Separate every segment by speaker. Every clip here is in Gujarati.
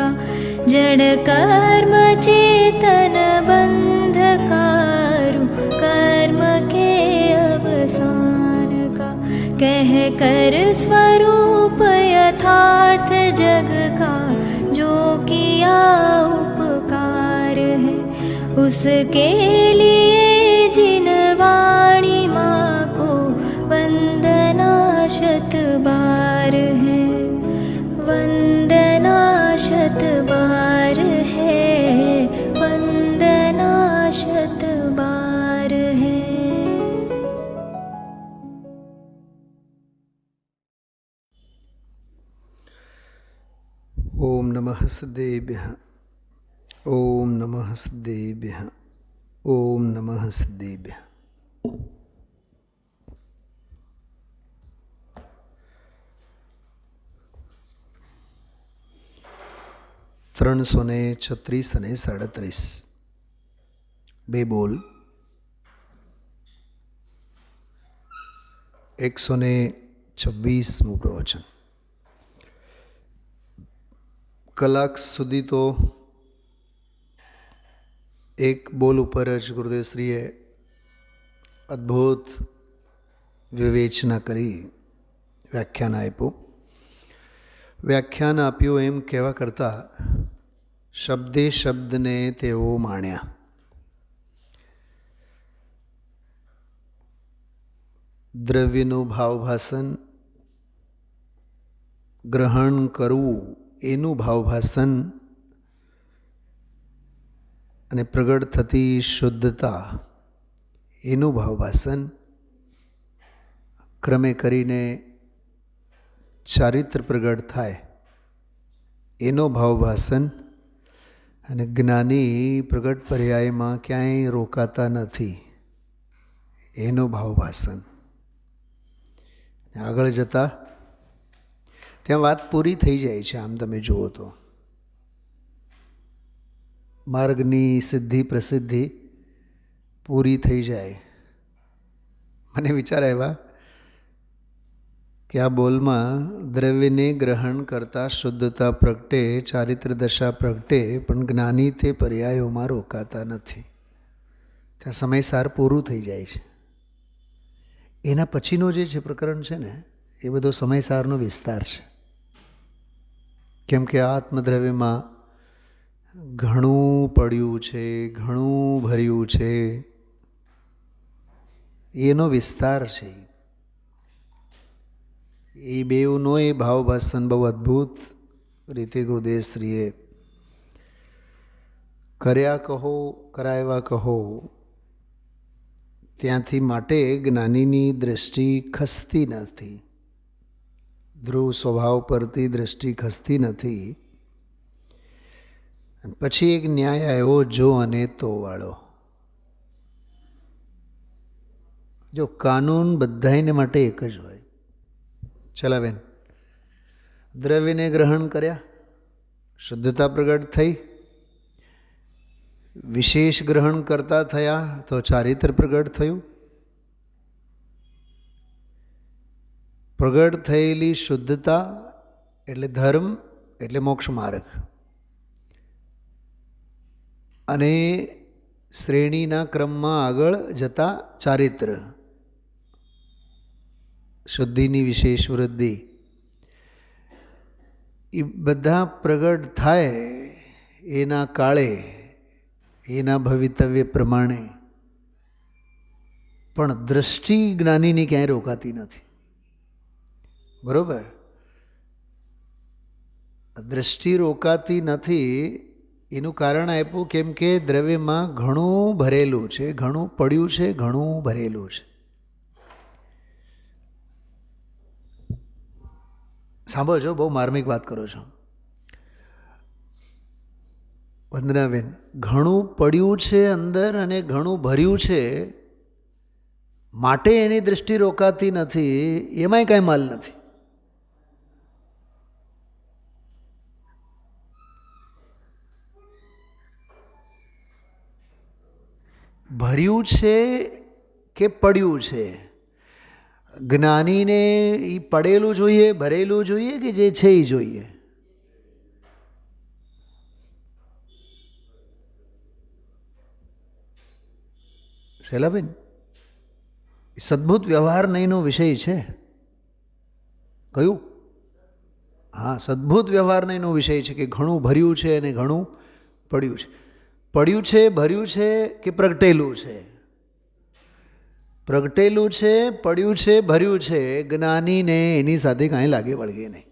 Speaker 1: का जड़ कर्म चेतन बंधकारु कर्म के अवसान का कह कर स्वरूप यथार्थ जग का जो किया उपकार है उसके लिए जिन वाणी माँ को वंदना शत बार है वंदना शत बार है वंदना शत बार है।
Speaker 2: ओम नमः सिद्धेभ्यः ओम नमः सिद्धेभ्यः ओम नमः सिद्धेभ्यः। ત્રણસો ને 36 અને 37 બે બોલ 126મું પ્રવચન. કલાક સુધી તો એક બોલ ઉપર જ ગુરુદેવશ્રીએ અદ્ભુત વિવેચના કરી વ્યાખ્યાન આપ્યું. વ્યાખ્યાન આપ્યું એમ કહેવા કરતાં શબ્દે શબ્દને તેઓ માણ્યા. દ્રવ્યનું ભાવભાષણ ગ્રહણ કરવું એનું ભાવભાષણ અને પ્રગટ થતી શુદ્ધતા એનું ભાવભાષણ ક્રમે કરીને ચારિત્ર પ્રગટ થાય એનો ભાવભાષણ અને જ્ઞાની પ્રગટ પર્યાયમાં ક્યાંય રોકાતા નથી એનો ભાવભાષણ. આગળ જતાં ત્યાં વાત પૂરી થઈ જાય છે. આમ તમે જુઓ તો માર્ગની સિદ્ધિ પ્રસિદ્ધિ પૂરી થઈ જાય. મને વિચાર આવ્યા કે આ બોલમાં દ્રવ્યને ગ્રહણ કરતાં શુદ્ધતા પ્રગટે ચારિત્ર દશા પ્રગટે પણ જ્ઞાની તે પર્યાયોમાં રોકાતા નથી. ત્યાં સમયસાર પૂરું થઈ જાય છે. એના પછીનો જે પ્રકરણ છે ને એ બધો સમયસારનો વિસ્તાર છે. કેમ કે આત્મદ્રવ્યમાં ઘણું પડ્યું છે, ઘણું ભર્યું છે, એનો વિસ્તાર છે. એ બેઉનો એ ભાવભાષણ બહુ અદ્ભુત રીતે ગુરુદેવશ્રીએ કર્યા કહો કરાવ્યા કહો. ત્યાંથી માટે જ્ઞાનીની દૃષ્ટિ ખસતી નથી, ધ્રુવ સ્વભાવ પરથી દૃષ્ટિ ખસતી નથી. પછી એક ન્યાય આવ્યો જો અને તો વાળો. જો કાનૂન બધાને માટે એક જ હોય. ચલાવેન દ્રવ્યને ગ્રહણ કર્યા, શુદ્ધતા પ્રગટ થઈ, વિશેષ ગ્રહણ કરતા થયા તો ચારિત્ર પ્રગટ થયું. પ્રગટ થયેલી શુદ્ધતા એટલે ધર્મ એટલે મોક્ષ માર્ગ, અને શ્રેણીના ક્રમમાં આગળ જતા ચારિત્ર શુદ્ધિની વિશેષ વૃદ્ધિ એ બધા પ્રગટ થાય એના કાળે એના ભવિતવ્ય પ્રમાણે. પણ દૃષ્ટિ જ્ઞાનીની ક્યાંય રોકાતી નથી. બરોબર? દૃષ્ટિ રોકાતી નથી એનું કારણ આપ્યું કેમ કે દ્રવ્યમાં ઘણું ભરેલું છે, ઘણું પડ્યું છે, ઘણું ભરેલું છે. સાંભળજો, બહુ માર્મિક વાત કરો છો વંદનાબેન. ઘણું પડ્યું છે અંદર અને ઘણું ભર્યું છે માટે એની દૃષ્ટિ રોકાતી નથી. એમાંય કાંઈ માલ નથી. ભર્યું છે કે પડ્યું છે, જ્ઞાનીને એ પડેલું જોઈએ, ભરેલું જોઈએ કે જે છે એ જોઈએ? શૈલાબેન, સદ્ભુત વ્યવહાર નહીંનો વિષય છે. કયું? હા, સદ્ભુત વ્યવહાર નહીંનો વિષય છે કે ઘણું ભર્યું છે અને ઘણું પડ્યું છે. પડ્યું છે, ભર્યું છે કે પ્રગટેલું છે? પ્રગટેલું છે, પડ્યું છે, ભર્યું છે. જ્ઞાનીને એની સાથે કાંઈ લાગે વળગે નહીં.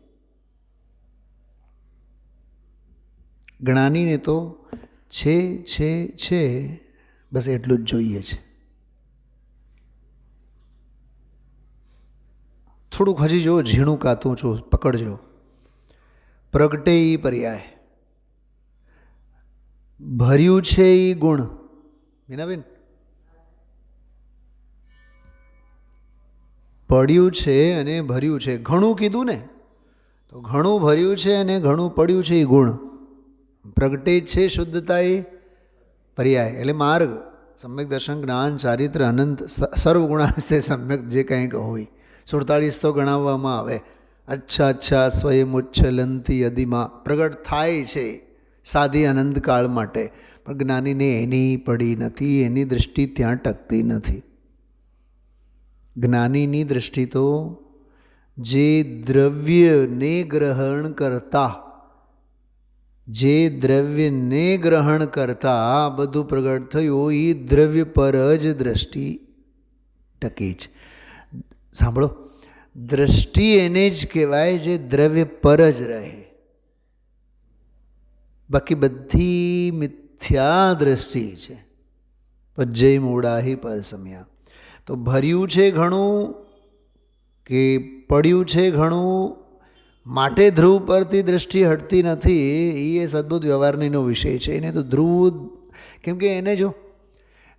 Speaker 2: જ્ઞાનીને તો છે બસ એટલું જ જોઈએ છે. થોડુંક હજી જો ઝીણું કાતું છું, પકડજો. પ્રગટે એ પર્યાય, ભર્યું છે એ ગુણ. મીનાબેન, પડ્યું છે અને ભર્યું છે, ઘણું કીધું ને, તો ઘણું ભર્યું છે અને ઘણું પડ્યું છે એ ગુણ. પ્રગટે છે શુદ્ધતા એ પર્યાય એટલે માર્ગ. સમ્યક દર્શન, જ્ઞાન, ચારિત્ર, અનંત સર્વગુણાસ્તે સમ્યક જે કંઈક હોય 47 તો ગણાવવામાં આવે. અચ્છા સ્વયં ઉચ્છલંતી અદિમાં પ્રગટ થાય છે સાધી અનંતકાળ માટે, પણ જ્ઞાનીને એની પડી નથી, એની દૃષ્ટિ ત્યાં ટકતી નથી. જ્ઞાનીની દૃષ્ટિ તો જે દ્રવ્યને ગ્રહણ કરતા, જે દ્રવ્યને ગ્રહણ કરતા બધું પ્રગટ થયું એ દ્રવ્ય પર જ દૃષ્ટિ ટકી છે. સાંભળો, દ્રષ્ટિ એને જ કહેવાય જે દ્રવ્ય પર જ રહે. બાકી બધી મિથ્યા દ્રષ્ટિ છે. પજ્જય મૂળાહી પર સમયા. તો ભર્યું છે ઘણું કે પડ્યું છે ઘણું માટે ધ્રુવ પરથી દૃષ્ટિ હટતી નથી. એ સદ્ભુત વ્યવહારનીનો વિષય છે. એને તો ધ્રુવ, કેમ કે એને જો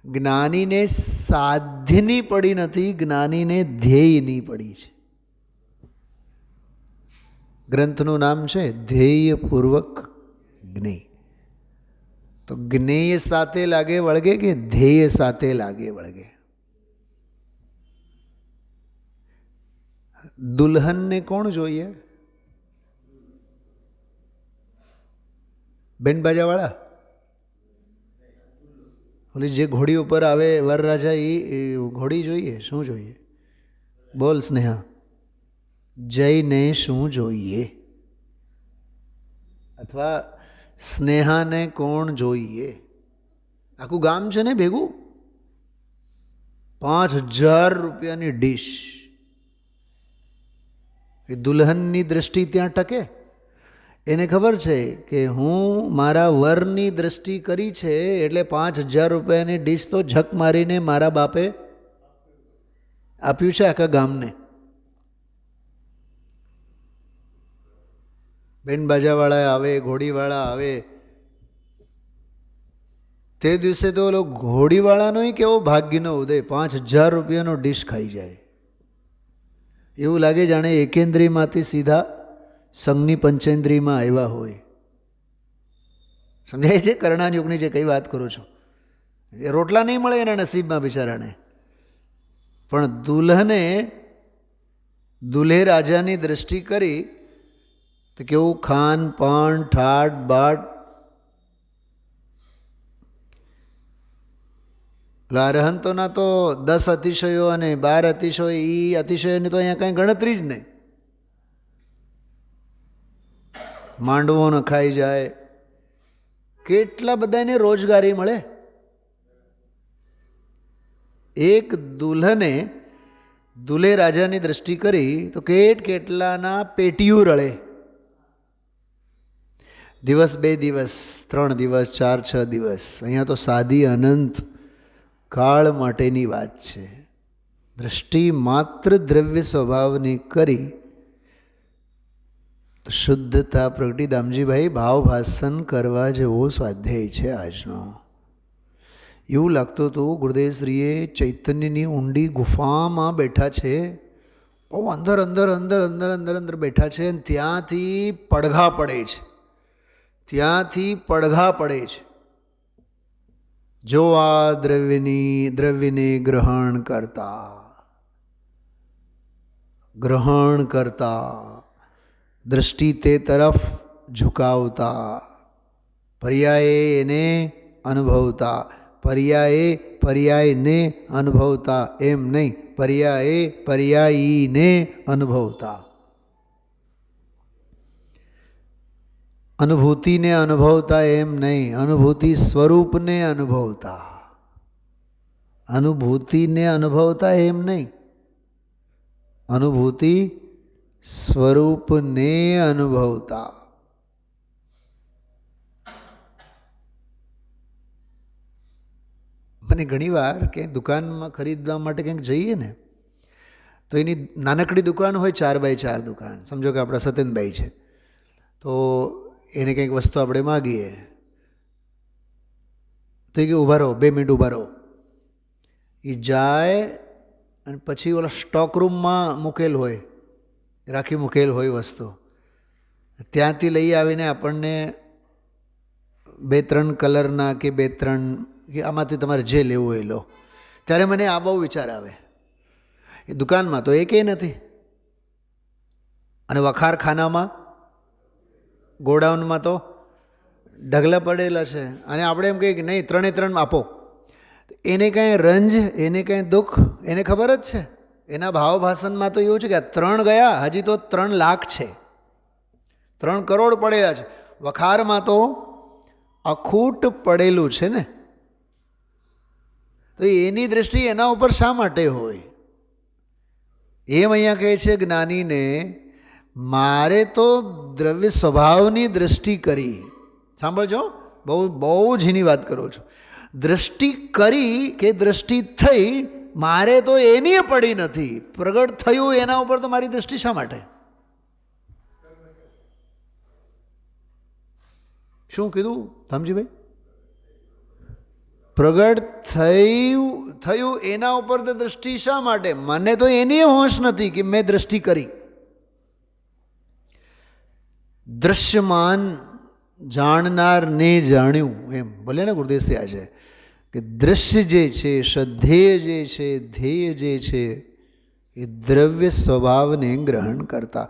Speaker 2: જ્ઞાનીને સાધ્યની પડી નથી, જ્ઞાનીને ધ્યેયની પડી છે. ગ્રંથનું નામ છે ધ્યેયપૂર્વક જ્ઞેય. તો જ્ઞેય સાથે લાગે વળગે કે ધ્યેય સાથે લાગે વળગે? દુલ્હનને કોણ જોઈએ? બેન બાજાવાળા? ઓલી જે ઘોડી ઉપર આવે વરરાજા, એ ઘોડી જોઈએ? શું જોઈએ? બોલ સ્નેહા, જયને શું જોઈએ? અથવા સ્નેહાને કોણ જોઈએ? આખું ગામ છે ને ભેગું, 5000 રૂપિયાની ડીશ. એ દુલ્હનની દૃષ્ટિ ત્યાં ટકે? એને ખબર છે કે હું મારા વરની દૃષ્ટિ કરી છે એટલે 5000 રૂપિયાની ડીશ તો ઝક મારીને મારા બાપે આપ્યું છે આખા ગામને. બેન બાજાવાળા આવે, ઘોડીવાળા આવે, તે દિવસે તો ઓલો ઘોડીવાળાનો કેવો ભાગ્યનો ઉદય, 5000 રૂપિયાનો ડીશ ખાઈ જાય. એવું લાગે જાણે એકેન્દ્રીયમાંથી સીધા સંઘની પંચેન્દ્રિયમાં આવ્યા હોય. સમજાય છે? કર્ણાયુગની જે કઈ વાત કરું છું, એ રોટલા નહીં મળે એના નસીબમાં બિચારાને. પણ દુલ્હને દુલ્હે રાજાની દૃષ્ટિ કરી તો કેવું ખાન પાન ઠાટ બાટ. અરહંતોના તો 10 અતિશયો અને 12 અતિશયો, એ અતિશયોની તો અહીંયા કાંઈ ગણતરી જ નહીં. માંડવો ન ખાઈ જાય, કેટલા બધાને રોજગારી મળે. એક દુલ્હને દુલ્હે રાજાની દૃષ્ટિ કરી તો કેટલાના પેટીયું રળે. દિવસ 2 દિવસ 3 દિવસ 4 6 દિવસ. અહીંયા તો સાદી અનંત કાળ માટેની વાત છે. દૃષ્ટિ માત્ર દ્રવ્ય સ્વભાવની કરી શુદ્ધતા પ્રગટી. દામજીભાઈ, ભાવભાષણ કરવા જેવો સ્વાધ્યાય છે આજનો. એવું લાગતું હતું ગુરુદેવશ્રીએ ચૈતન્યની ઊંડી ગુફામાં બેઠા છે, બહુ અંદર અંદર અંદર અંદર અંદર અંદર બેઠા છે, અને ત્યાંથી પડઘા પડે છે, ત્યાંથી પડઘા પડે છે. જો આ દ્રવ્યને ગ્રહણ કરતા દૃષ્ટિ તે તરફ ઝુકાવતા, પર્યાયે એને અનુભવતા, પર્યાયે પર્યાયને અનુભવતા એમ નહીં, પર્યાયે પર્યાયીને અનુભવતા. અનુભૂતિને અનુભવતા એમ નહીં, અનુભૂતિ સ્વરૂપને અનુભવતા. અનુભૂતિને અનુભવતા એમ નહીં, અનુભૂતિ સ્વરૂપને અનુભવતા. મને ઘણીવાર ક્યાંય દુકાનમાં ખરીદવા માટે ક્યાંક જઈએ ને તો એની નાનકડી દુકાન હોય, 4x4 દુકાન. સમજો કે આપણા સત્યનભાઈ છે, તો એને કંઈક વસ્તુ આપણે માગીએ તો એ કે ઊભા રહો, 2 મિનિટ ઊભા રહો. એ જાય અને પછી ઓલા સ્ટોક રૂમમાં મૂકેલ હોય, રાખી મૂકેલ હોય વસ્તુ, ત્યાંથી લઈ આવીને આપણને 2-3 કલરના કે 2-3 કે આમાંથી તમારે જે લેવું હોય લો. ત્યારે મને આ બહુ વિચાર આવે, એ દુકાનમાં તો એકેય નથી, અને વખારખાનામાં ગોડાઉનમાં તો ઢગલા પડેલા છે, અને આપણે એમ કહીએ કે નહીં 3 આપો. એને કાંઈ રંજ, એને કાંઈ દુઃખ, એને ખબર જ છે. એના ભાવ ભાષણમાં તો એવું છે કે 3 ગયા, હજી તો 3 લાખ છે, 3 કરોડ પડેલા છે. વખારમાં તો અખૂટ પડેલું છે ને. તો એની દૃષ્ટિ એના ઉપર શા માટે હોય? એમ અહીંયા કહે છે જ્ઞાનીને, મારે તો દ્રવ્ય સ્વભાવની દૃષ્ટિ કરી. સાંભળજો, બહુ બહુ ઝીણી વાત કરું છું. દૃષ્ટિ કરી કે દૃષ્ટિ થઈ, મારે તો એની પડી નથી, પ્રગટ થયું એના ઉપર તો મારી દૃષ્ટિ શા માટે? શું કીધું ધમજીભાઈ? પ્રગટ થયું એના ઉપર તો દૃષ્ટિ શા માટે? મને તો એની હોશ નથી કે મેં દૃષ્ટિ કરી. દૃશ્યમાન જાણનારને જાણ્યું, એમ બોલે ને ગુરુદેવશ્રી આજે કે દૃશ્ય જે છે, શ્રદ્ધેય જે છે, ધ્યેય જે છે, એ દ્રવ્ય સ્વભાવને ગ્રહણ કરતા.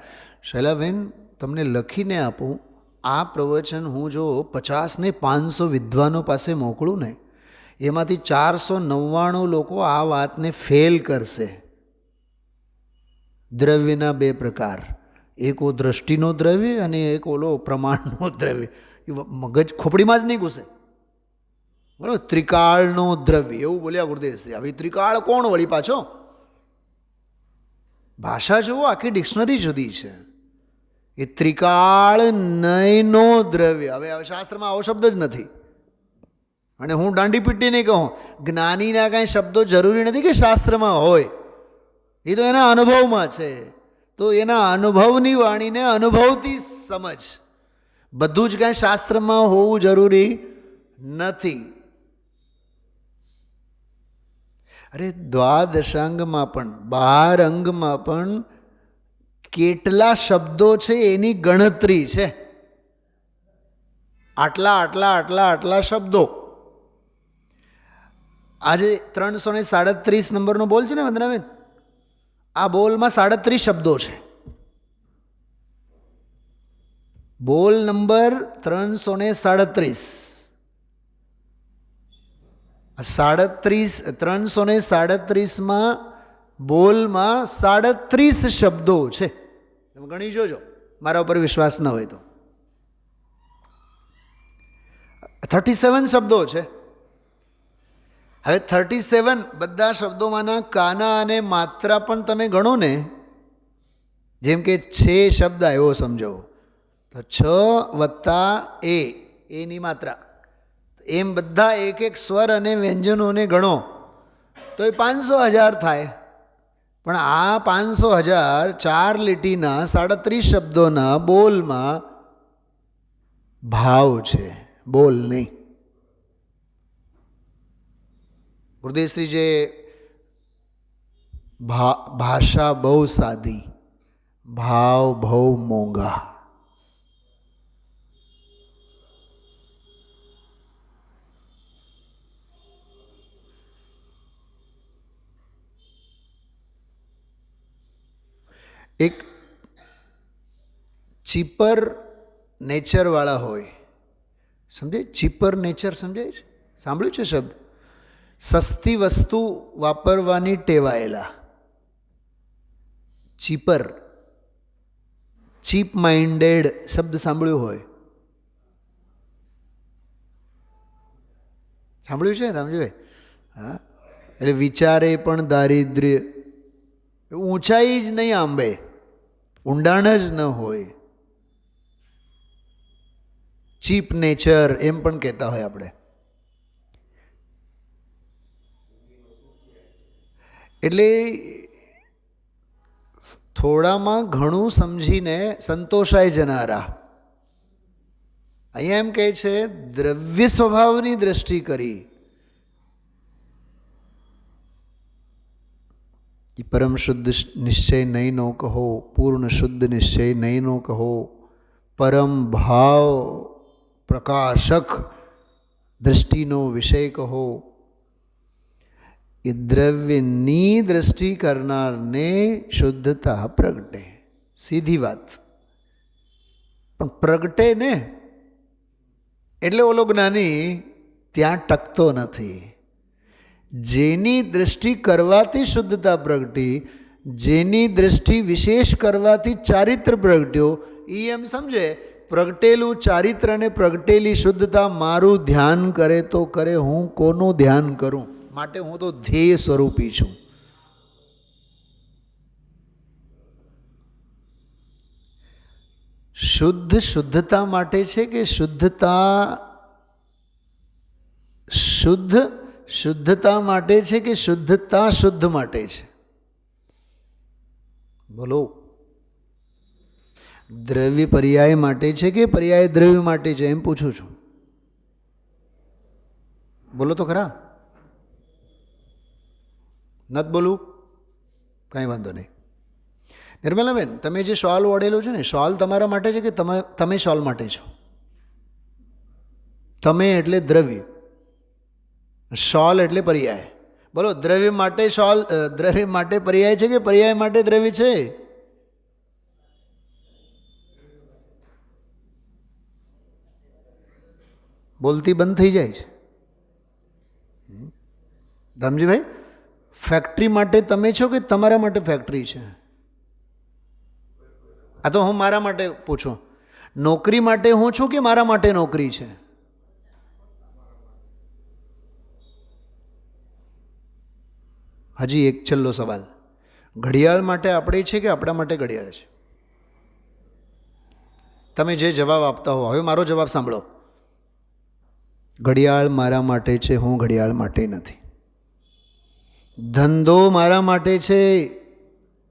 Speaker 2: શૈલાબેન, તમને લખીને આપું, આ પ્રવચન હું જો 50 ને 500 વિદ્વાનો પાસે મોકલું ને, એમાંથી 499 લોકો આ વાતને ફેલ કરશે. દ્રવ્યના 2 પ્રકાર, એક ઓ દ્રષ્ટિનો દ્રવ્ય અને એક ઓલો પ્રમાણનો દ્રવ્ય. એ મગજ ખોપડીમાં જ નહીં ઘૂસે, બરાબર? ત્રિકાળનો દ્રવ્ય એવું બોલ્યા ગુરુદેવશ્રી. હવે ત્રિકાળ કોણ વળી પાછો? ભાષા જુઓ, આખી ડિક્શનરી જુદી છે. એ ત્રિકાળ નયનો દ્રવ્ય. હવે શાસ્ત્રમાં આવો શબ્દ જ નથી, અને હું દાંડી પીટી નહીં કહું. જ્ઞાનીના કાંઈ શબ્દો જરૂરી નથી કે શાસ્ત્રમાં હોય, એ તો એના અનુભવમાં છે. તો એના અનુભવની વાણીને અનુભવથી સમજ. બધું જ કાંઈ શાસ્ત્રમાં હોવું જરૂરી નથી. અરે દ્વાદશાંગમાં પણ, 12 અંગમાં પણ કેટલા શબ્દો છે એની ગણતરી છે. આટલા આટલા આટલા આટલા શબ્દો. આજે 337 નંબરનો બોલ છે ને વંદનાબેન, આ બોલમાં 37 શબ્દો છે. બોલ નંબર 337. 337માં બોલમાં 37 શબ્દો છે. તમે ગણી જોજો, મારા ઉપર વિશ્વાસ ન હોય તો. 37 શબ્દો છે. હવે 37 બધા શબ્દોમાંના કાના અને માત્રા પણ તમે ગણો ને, જેમ કે 6 શબ્દ આવ્યો સમજો, તો 6 + એની માત્રા, એમ બધા એક એક સ્વર અને વ્યંજનોને ગણો તો એ 500,000 થાય. પણ આ 500,000 4 લીટીના 37 શબ્દોના બોલમાં ભાવ છે, બોલ નહીં. ગુરુદેવશ્રી જે ભાષા બહુ સાદી, ભાવ બહુ મોંઘા. એક ચીપર નેચરવાળા હોય, સમજાય? ચીપર નેચર સમજાય છે? સાંભળ્યું છે શબ્દ? સસ્તી વસ્તુ વાપરવાની ટેવાયેલા, ચીપર, ચીપ માઇન્ડેડ શબ્દ સાંભળ્યો હોય? સાંભળ્યું છે સમજે? હા, એટલે વિચારે પણ દારિદ્ર્ય, ઊંચાઈ જ નહીં આંબે, ઊંડાણ જ ન હોય, ચીપ નેચર એમ પણ કહેતા હોય આપણે. એટલે થોડામાં ઘણું સમજીને સંતોષાઈ જનારા. અહીંયા એમ કહે છે દ્રવ્ય સ્વભાવની દ્રષ્ટિ કરી પરમ શુદ્ધ નિશ્ચય નહીં નો કહો, પૂર્ણ શુદ્ધ નિશ્ચય નહીં નો કહો, પરમ ભાવ પ્રકાશક દ્રષ્ટિનો વિષય કહો. એ દ્રવ્યની દ્રષ્ટિ કરનારને શુદ્ધતા પ્રગટે. સીધી વાત. પણ પ્રગટે ને એટલે ઓલો જ્ઞાની ત્યાં ટકતો નથી. જેની દૃષ્ટિ કરવાથી શુદ્ધતા પ્રગટી, જેની દૃષ્ટિ વિશેષ કરવાથી ચારિત્ર પ્રગટ્યો, એ એમ સમજે પ્રગટેલું ચારિત્ર અને પ્રગટેલી શુદ્ધતા મારું ધ્યાન કરે તો કરે, હું કોનું ધ્યાન કરું? માટે હું તો ધ્યેય સ્વરૂપી છું. શુદ્ધ શુદ્ધતા માટે છે કે શુદ્ધતા શુદ્ધ શુદ્ધતા માટે છે કે શુદ્ધતા શુદ્ધ માટે છે? બોલો. દ્રવ્ય પર્યાય માટે છે કે પર્યાય દ્રવ્ય માટે છે એમ પૂછું છું. બોલો તો ખરા. નથી બોલું? કાંઈ વાંધો નહીં. નિર્મલાબેન, તમે જે શોલ ઓઢેલો છે ને, શોલ તમારા માટે છે કે તમે શોલ માટે છો? તમે એટલે દ્રવ્ય, શોલ એટલે પર્યાય. બોલો, દ્રવ્ય માટે શોલ, દ્રવ્ય માટે પર્યાય છે કે પર્યાય માટે દ્રવ્ય છે? બોલતી બંધ થઈ જાય છે. ધમજીભાઈ, ફેક્ટરી માટે તમે છો કે તમારા માટે ફેક્ટરી છે? આ તો હું મારા માટે પૂછું. નોકરી માટે હું છું કે મારા માટે નોકરી છે? હજી એક છેલ્લો સવાલ. ઘડિયાળ માટે આપણે છે કે આપણા માટે ઘડિયાળ છે? તમે જે જવાબ આપતા હો, હવે મારો જવાબ સાંભળો. ઘડિયાળ મારા માટે છે, હું ઘડિયાળ માટે નથી. ધંધો મારા માટે છે,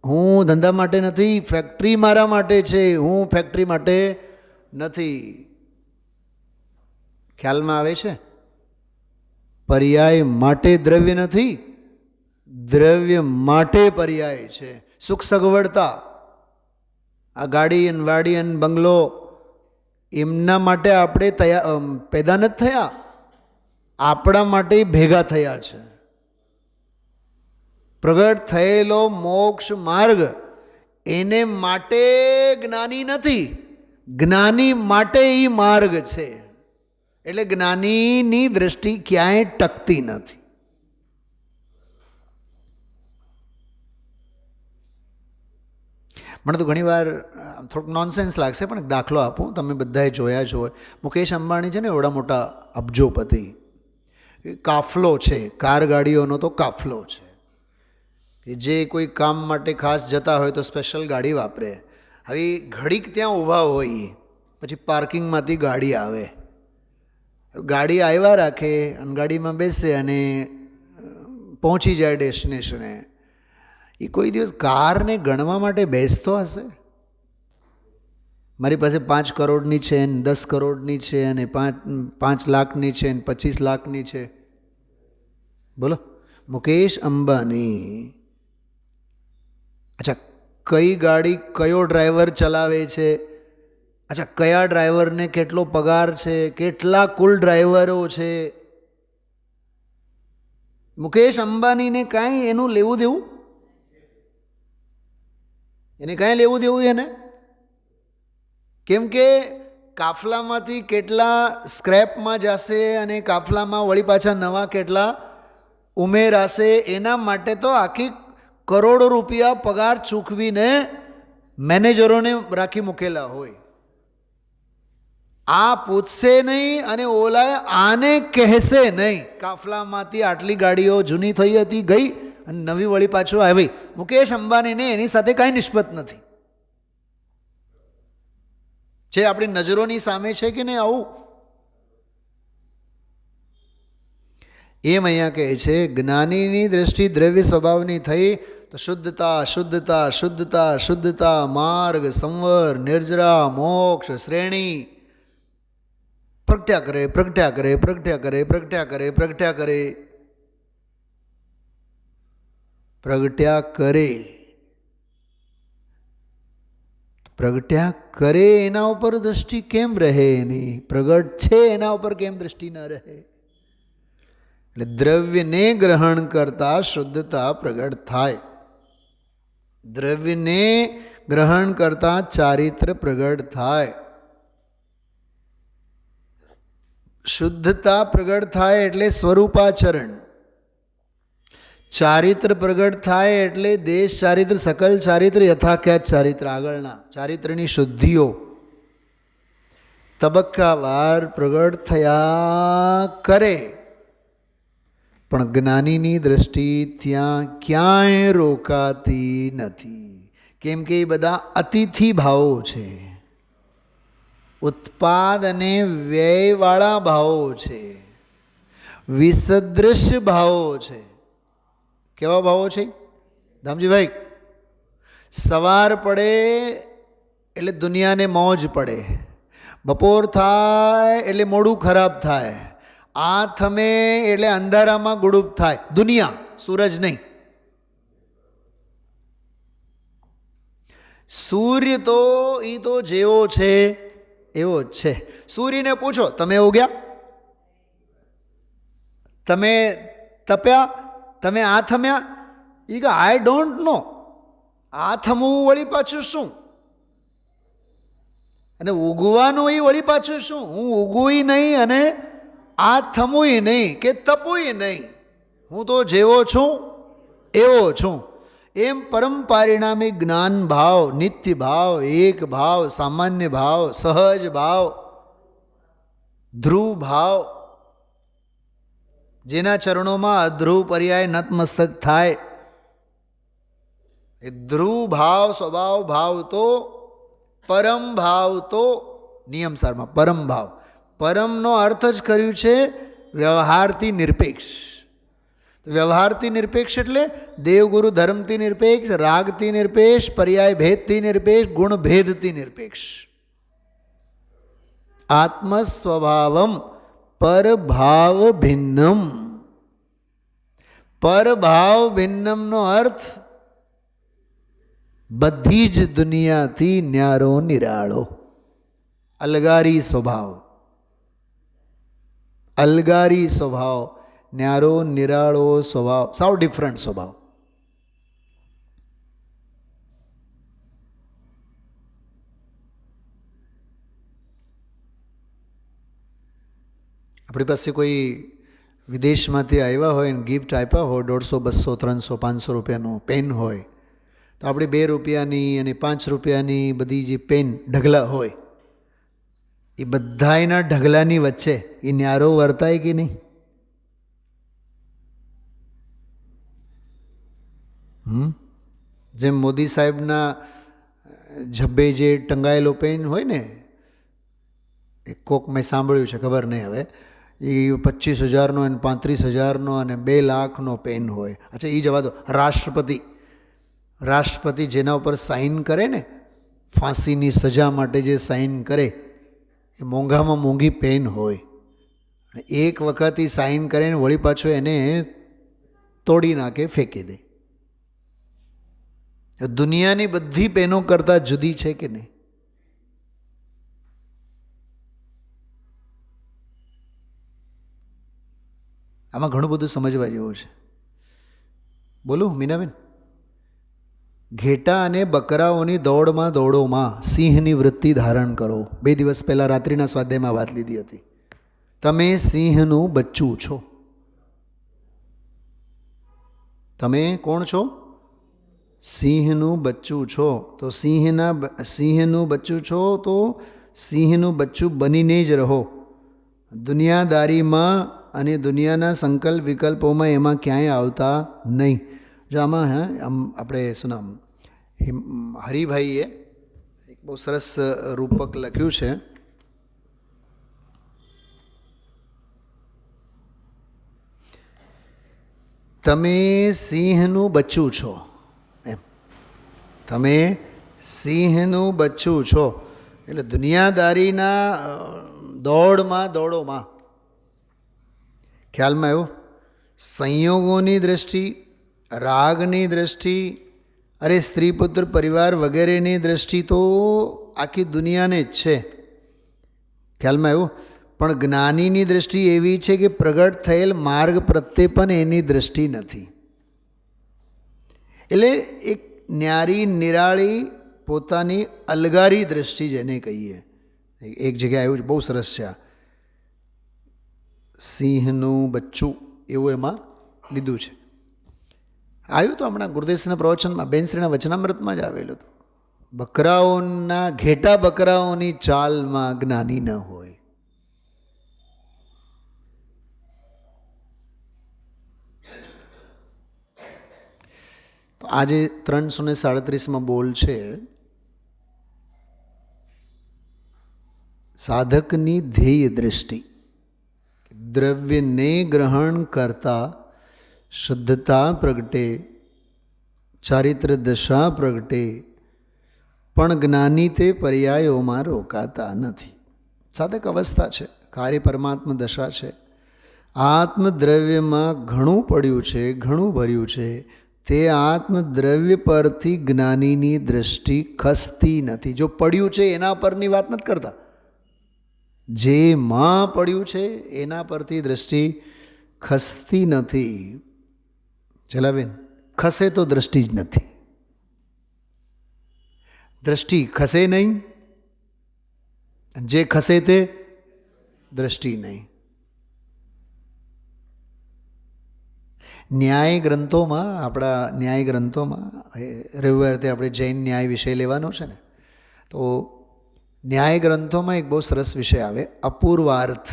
Speaker 2: હું ધંધા માટે નથી. ફેક્ટરી મારા માટે છે, હું ફેક્ટરી માટે નથી. ખ્યાલમાં આવે છે? પર્યાય માટે દ્રવ્ય નથી, દ્રવ્ય માટે પર્યાય છે. સુખ સગવડતા, આ ગાડી અને વાડી અને બંગલો, એમના માટે આપણે પેદા નથી થયા, આપણા માટે ભેગા થયા છે. પ્રગટ થયેલો મોક્ષ માર્ગ એને માટે જ્ઞાની નથી, જ્ઞાની માટે એ માર્ગ છે. એટલે જ્ઞાનીની દ્રષ્ટિ ક્યાંય ટકતી નથી. મને તો ઘણીવાર થોડુંક નોનસેન્સ લાગશે, પણ એક દાખલો આપું. તમે બધાએ જોયા જ હોય, મુકેશ અંબાણી છે ને, એવડા મોટા અબજોપતિ, કાફલો છે, કાર ગાડીઓનો તો કાફલો છે, કે જે કોઈ કામ માટે ખાસ જતા હોય તો સ્પેશિયલ ગાડી વાપરે. હવે ઘડીક ત્યાં ઊભા હોય, પછી પાર્કિંગમાંથી ગાડી આવે, ગાડી આવ્યા રાખે અને ગાડીમાં બેસે અને પહોંચી જાય ડેસ્ટિનેશને. એ કોઈ દિવસ કારને ગણવા માટે બેસતો હશે? મારી પાસે 5 કરોડની છે ને 10 કરોડની છે અને 5 લાખની છે ને 25 લાખની છે. બોલો, મુકેશ અંબાણી, અચ્છા, કઈ ગાડી કયો ડ્રાઈવર ચલાવે છે? અચ્છા, કયા ડ્રાઈવરને કેટલો પગાર છે? કેટલા કુલ ડ્રાઈવરો છે? મુકેશ અંબાણીને કાંઈ એનું લેવું દેવું? એને કાંઈ લેવું દેવું એને? કેમ કે કાફલામાંથી કેટલા સ્ક્રેપમાં જશે અને કાફલામાં વળી પાછા નવા કેટલા ઉમેરાશે એના માટે તો આખી કરોડો રૂપિયા પગાર ચૂકવીને મેનેજરોને રાખી મૂકેલા હોય. આ પૂછશે નહીં અને ઓલા આને કહેશે નહીં. કાફલામાંથી આટલી ગાડીઓ જૂની થઈ હતી ગઈ અને નવી વળી પાછું આવી. મુકેશ અંબાણીને એની સાથે કાંઈ નિસ્બત નથી. જે આપણી નજરોની સામે છે કે નહીં આવું? એમ અહીંયા કહે છે જ્ઞાનીની દ્રષ્ટિ દ્રવ્ય સ્વભાવની થઈ તો શુદ્ધતા શુદ્ધતા શુદ્ધતા શુદ્ધતા માર્ગ સંવર નિર્જરા મોક્ષ શ્રેણી પ્રગટ્યા કરે પ્રગટ્યા કરે પ્રગટ્યા કરે પ્રગટ્યા કરે પ્રગટ્યા કરે પ્રગટ્યા કરે પ્રગટ્યા કરે. એના ઉપર દ્રષ્ટિ કેમ રહે એની? પ્રગટ છે એના ઉપર કેમ દ્રષ્ટિ ન રહે? એટલે દ્રવ્યને ગ્રહણ કરતા શુદ્ધતા પ્રગટ થાય. દ્રવ્યને ગ્રહણ કરતા ચારિત્ર પ્રગટ થાય. શુદ્ધતા પ્રગટ થાય એટલે સ્વરૂપાચરણ. ચારિત્ર પ્રગટ થાય એટલે દેશ ચારિત્ર સકલ ચારિત્ર યથાખ્યાત ચારિત્ર આગળના ચારિત્રની શુદ્ધિઓ તબક્કાવાર પ્રગટ થયા કરે. પણ જ્ઞાનીની દ્રષ્ટિ ત્યાં ક્યાંય રોકાતી નથી. કેમ કે એ બધા અતિથિ ભાવો છે, ઉત્પાદ અને વ્યયવાળા ભાવો છે, વિસદૃશ ભાવો છે. કેવા ભાવો છે ધામજીભાઈ? સવાર પડે એટલે દુનિયાને મોજ પડે, બપોર થાય એટલે મોડું ખરાબ થાય, આ થમે એટલે અંધારામાં ગુડુપ થાય. દુનિયા, સૂરજ નહીં. સૂર્ય તો એ તો જેવો છે એવો જ છે. સૂર્યને પૂછો તમે ઉગ્યા, તમે તપ્યા, તમે આ થમ્યા? એ કે આઈ ડોન્ટ નો. આ થમવું વળી પાછું શું? અને ઉગવાનું એ વળી પાછું શું? હું ઉગું નહીં અને આ થમું નહીં કે તપું નહીં. હું તો જેવો છું એવો છું. એમ પરમ પરિણામી જ્ઞાન ભાવ, નિત્ય ભાવ, એક ભાવ, સામાન્ય ભાવ, સહજ ભાવ, ધ્રુવ ભાવ, જેના ચરણોમાં અધ્રુવ પર્યાય નતમસ્તક થાય. એ ધ્રુવ ભાવ સ્વભાવ ભાવ તો પરમ ભાવ તો નિયમસારમાં પરમ ભાવ. પરમનો અર્થ જ કર્યું છે વ્યવહારથી નિરપેક્ષ. વ્યવહારથી નિરપેક્ષ એટલે દેવગુરુ ધર્મથી નિરપેક્ષ, રાગથી નિરપેક્ષ, પર્યાય ભેદથી નિરપેક્ષ, ગુણ ભેદથી નિરપેક્ષ. આત્મ સ્વભાવમ પરભાવ ભિન્નમ. પરભાવ ભિન્નમનો અર્થ બધી જ દુનિયાથી ન્યારો નિરાળો, અલગારી સ્વભાવ. અલગારી સ્વભાવ, ન્યારો નિરાળો સ્વભાવ, સાવ ડિફરન્ટ સ્વભાવ. આપણી પાસે કોઈ વિદેશમાંથી આવ્યા હોય ને ગિફ્ટ આપ્યા હોય 150, 200, 300, 500 રૂપિયાનું પેન હોય, તો આપણે 2 રૂપિયાની અને 5 રૂપિયાની બધી જે પેન ઢગલા હોય, એ બધાયના ઢગલાની વચ્ચે એ ન્યારો વર્તાય કે નહીં? જેમ મોદી સાહેબના ઝબ્બે જે ટંગાયેલો પેન હોય ને, એ કોક મેં સાંભળ્યું છે, ખબર નહીં હવે, એ 25,000નો અને 35,000નો અને 2 લાખનો પેન હોય. અચ્છા એ જવા દો. રાષ્ટ્રપતિ જેના ઉપર સાઇન કરે ને, ફાંસીની સજા માટે જે સાઇન કરે, એ મોંઘામાં મોંઘી પેન હોય. એક વખત એ સાઇન કરે ને વળી પાછો એને તોડી નાખે, ફેંકી દે. દુનિયાની બધી પેનો કરતાં જુદી છે કે નહીં? આમાં ઘણું બધું સમજવા જેવું છે. બોલું મીનાબેન? ઘેટા અને બકરાઓની દોડમાં દોડોમાં સિંહની વૃત્તિ ધારણ કરો. 2 દિવસ પહેલાં રાત્રિના સ્વાધ્યાયમાં વાત લીધી હતી. તમે સિંહનું બચ્ચું છો. તમે કોણ છો? સિંહનું બચ્ચું છો. તો સિંહનું બચ્ચું છો તો સિંહનું બચ્ચું બનીને જ રહો. દુનિયાદારીમાં અને દુનિયાના સંકલ્પ વિકલ્પોમાં એમાં ક્યાંય આવતા નહીં. જો આમાં આપણે શું નામ હરિભાઈએ એક બહુ સરસ રૂપક લખ્યું છે. તમે સિંહનું બચ્ચું છો, એમ તમે સિંહનું બચ્ચું છો. એટલે દુનિયાદારીના દોડોમાં ખ્યાલમાં આવ્યું? સંયોગોની દ્રષ્ટિ, રાગની દ્રષ્ટિ, અરે સ્ત્રી પુત્ર પરિવાર વગેરેની દ્રષ્ટિ તો આખી દુનિયાને જ છે. ખ્યાલમાં આવ્યું? પણ જ્ઞાનીની દ્રષ્ટિ એવી છે કે પ્રગટ થયેલ માર્ગ પ્રત્યે પણ એની દ્રષ્ટિ નથી. એટલે એક ન્યારી નિરાળી પોતાની અલગારી દ્રષ્ટિ જેને કહીએ. એક જગ્યાએ આવ્યું છે, બહુ સરસ છે આ, સિંહનું બચ્ચું એવું એમાં લીધું છે. આવ્યું તો હમણાં ગુરુદેવના પ્રવચનમાં બેનશ્રીના વચનામૃતમાં જ આવેલું હતું. બકરાઓના ઘેટા બકરાઓની ચાલમાં જ્ઞાની ન હોય. તો આજે 337માં બોલ છે, સાધકની ધ્યેય દ્રષ્ટિ. દ્રવ્યને ગ્રહણ કરતા શુદ્ધતા પ્રગટે, ચારિત્ર દશા પ્રગટે, પણ જ્ઞાની તે પર્યાયોમાં રોકાતા નથી. સાધક અવસ્થા છે, કાર્ય પરમાત્મા દશા છે. આત્મદ્રવ્યમાં ઘણું પડ્યું છે, ઘણું ભર્યું છે. તે આત્મદ્રવ્ય પરથી જ્ઞાનીની દ્રષ્ટિ ખસતી નથી. જો પડ્યું છે એના પરની વાત નથી કરતા, જે માં પડ્યું છે એના પરથી દ્રષ્ટિ ખસતી નથી. ચલાબેન, ખસે તો દ્રષ્ટિ જ નથી. દ્રષ્ટિ ખસે નહીં, જે ખસે તે દ્રષ્ટિ નહીં. ન્યાય ગ્રંથોમાં, આપણા ન્યાય ગ્રંથોમાં રવિવારે આપણે જૈન ન્યાય વિષય લેવાનો છે ને, તો ન્યાય ગ્રંથોમાં એક બહુ સરસ વિષય આવે, અપૂર્વાર્થ.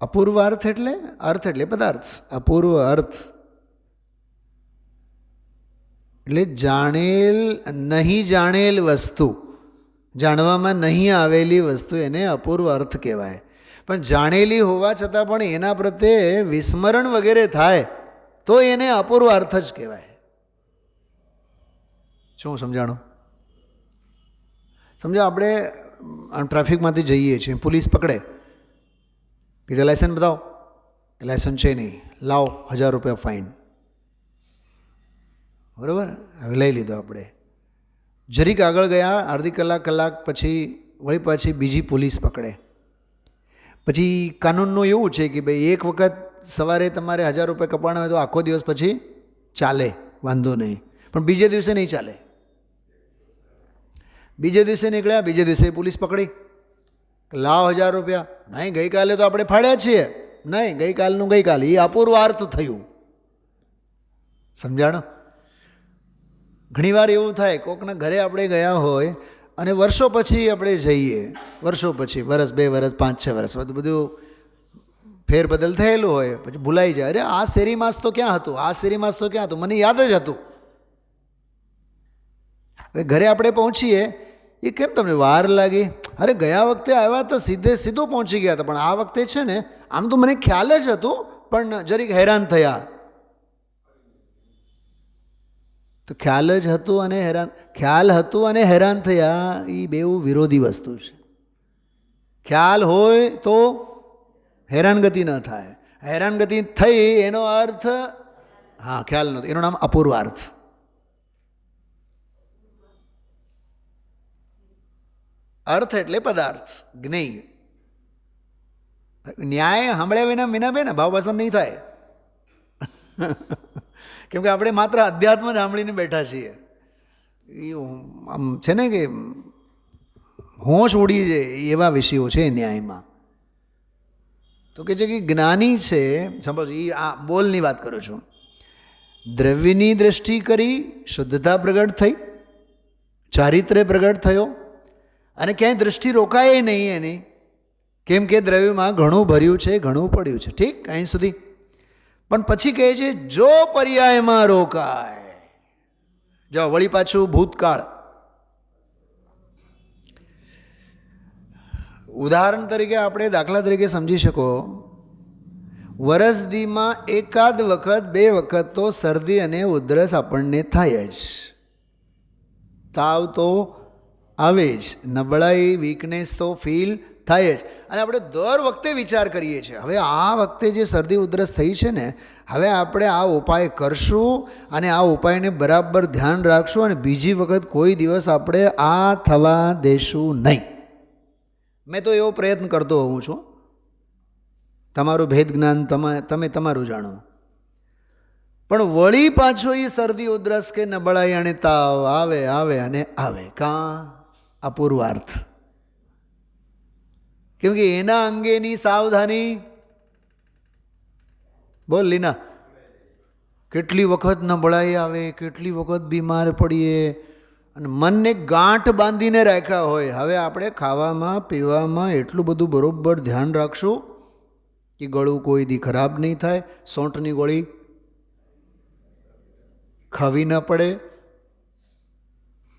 Speaker 2: અપૂર્વાર્થ એટલે અર્થ એટલે પદાર્થ. અપૂર્વ અર્થ એટલે જાણેલ નહીં જાણેલ વસ્તુ, જાણવામાં નહીં આવેલી વસ્તુ, એને અપૂર્વ અર્થ કહેવાય. પણ જાણેલી હોવા છતાં પણ એના પ્રત્યે વિસ્મરણ વગેરે થાય તો એને અપૂર્વ અર્થ જ કહેવાય. શું સમજાણું? સમજો આપણે ટ્રાફિકમાંથી જઈએ છીએ, પોલીસ પકડે કે લાયસન્સ બતાવો, લાયસન્સ છે નહીં, લાવો 1000 રૂપિયા ફાઇન. બરાબર, હવે લઈ લીધો આપણે. જરીક આગળ ગયા, અડધી કલાક પછી વળી પાછી બીજી પોલીસ પકડે. પછી કાનૂનનું એવું છે કે ભાઈ એક વખત સવારે તમારે 1000 રૂપિયા કપાણા હોય તો આખો દિવસ પછી ચાલે, વાંધો નહીં, પણ બીજે દિવસે નહીં ચાલે. બીજે દિવસે નીકળ્યા, બીજે દિવસે પોલીસ પકડી, લાવ 1000 રૂપિયા. નહીં, ગઈકાલે તો આપણે ફાડ્યા છીએ. નહીં, ગઈકાલનું ગઈકાલે, એ અપૂર્વાર્થ થયું. સમજાણો? ઘણીવાર એવું થાય, કોકના ઘરે આપણે ગયા હોય અને વર્ષો પછી આપણે જઈએ, વર્ષો પછી, વર્ષ 2 વર્ષ 5 6 વર્ષ બધું ફેરબદલ થયેલું હોય, પછી ભૂલાઈ જાય, અરે આ શેરી માસ તો ક્યાં હતું, આ શેરી માસ તો ક્યાં હતું, મને યાદ જ હતું. હવે ઘરે આપણે પહોંચીએ, એ કેમ તમને વાર લાગી? અરે ગયા વખતે આવ્યા તો સીધું પહોંચી ગયા હતા, પણ આ વખતે છે ને આમ તો મને ખ્યાલ જ હતું, પણ જરીક હેરાન થયા. તો ખ્યાલ હતું અને હેરાન થયા, એ બેઉ વિરોધી વસ્તુ છે. ખ્યાલ હોય તો હેરાનગતિ ન થાય, હેરાનગતિ થઈ એનો અર્થ ખ્યાલ નહોતો, એનું નામ અપૂર્વાર્થ. અર્થ એટલે પદાર્થ, જ્ઞેય. ન્યાય સાંભળ્યા વિના બેન ભાવ પસંદ નહીં થાય. કેમ કે આપણે માત્ર અધ્યાત્મ જ સાંભળીને બેઠા છીએ. એ આમ છે ને કે હોશ ઉડી જાય એવા વિષયો છે ન્યાયમાં. તો કે છે કે જ્ઞાની છે, સમજો એ આ બોલની વાત કરું છું, દ્રવ્યની દ્રષ્ટિ કરી શુદ્ધતા પ્રગટ થઈ, ચારિત્ર્ય પ્રગટ થયો, અને ક્યાંય દ્રષ્ટિ રોકાય નહીં એની, કેમ કે દ્રવ્યમાં ઘણું ભર્યું છે, ઘણું પડ્યું છે, ઠીક અહીં સુધી. પણ પછી કહે છે જો પર્યાયમાં રોકાય, જો વળી પાછું ભૂતકાળ. ઉદાહરણ તરીકે આપણે દાખલા તરીકે સમજી શકો, વરસદીમાં એકાદ વખત બે વખત તો શરદી અને ઉધરસ આપણને થાય જ, તાવ તો આવે જ, નબળાઈ વીકનેસ તો ફીલ થાય જ, અને આપણે દર વખતે વિચાર કરીએ છીએ હવે આ વખતે જે શરદી ઉધરસ થઈ છે ને, હવે આપણે આ ઉપાય કરશું અને આ ઉપાયને બરાબર ધ્યાન રાખશું અને બીજી વખત કોઈ દિવસ આપણે આ થવા દેશું નહીં. મેં તો એવો પ્રયત્ન કરતો હોઉં છું, તમારું ભેદ જ્ઞાન તમે તમારું જાણો, પણ વળી પાછો એ શરદી ઉધરસ કે નબળાઈ અને તાવ આવે આવે અને આવે, કાં અપૂર્વાર્થ, કેમ કે એના અંગેની સાવધાની. બોલ લીના, કેટલી વખત નબળાઈ આવે, કેટલી વખત બીમાર પડીએ અને મનને ગાંઠ બાંધીને રાખ્યા હોય. હવે આપણે ખાવામાં પીવામાં એટલું બધું બરોબર ધ્યાન રાખશું કે ગળું કોઈ દી ખરાબ નહીં થાય, સોંઠની ગોળી ખાવી ન પડે,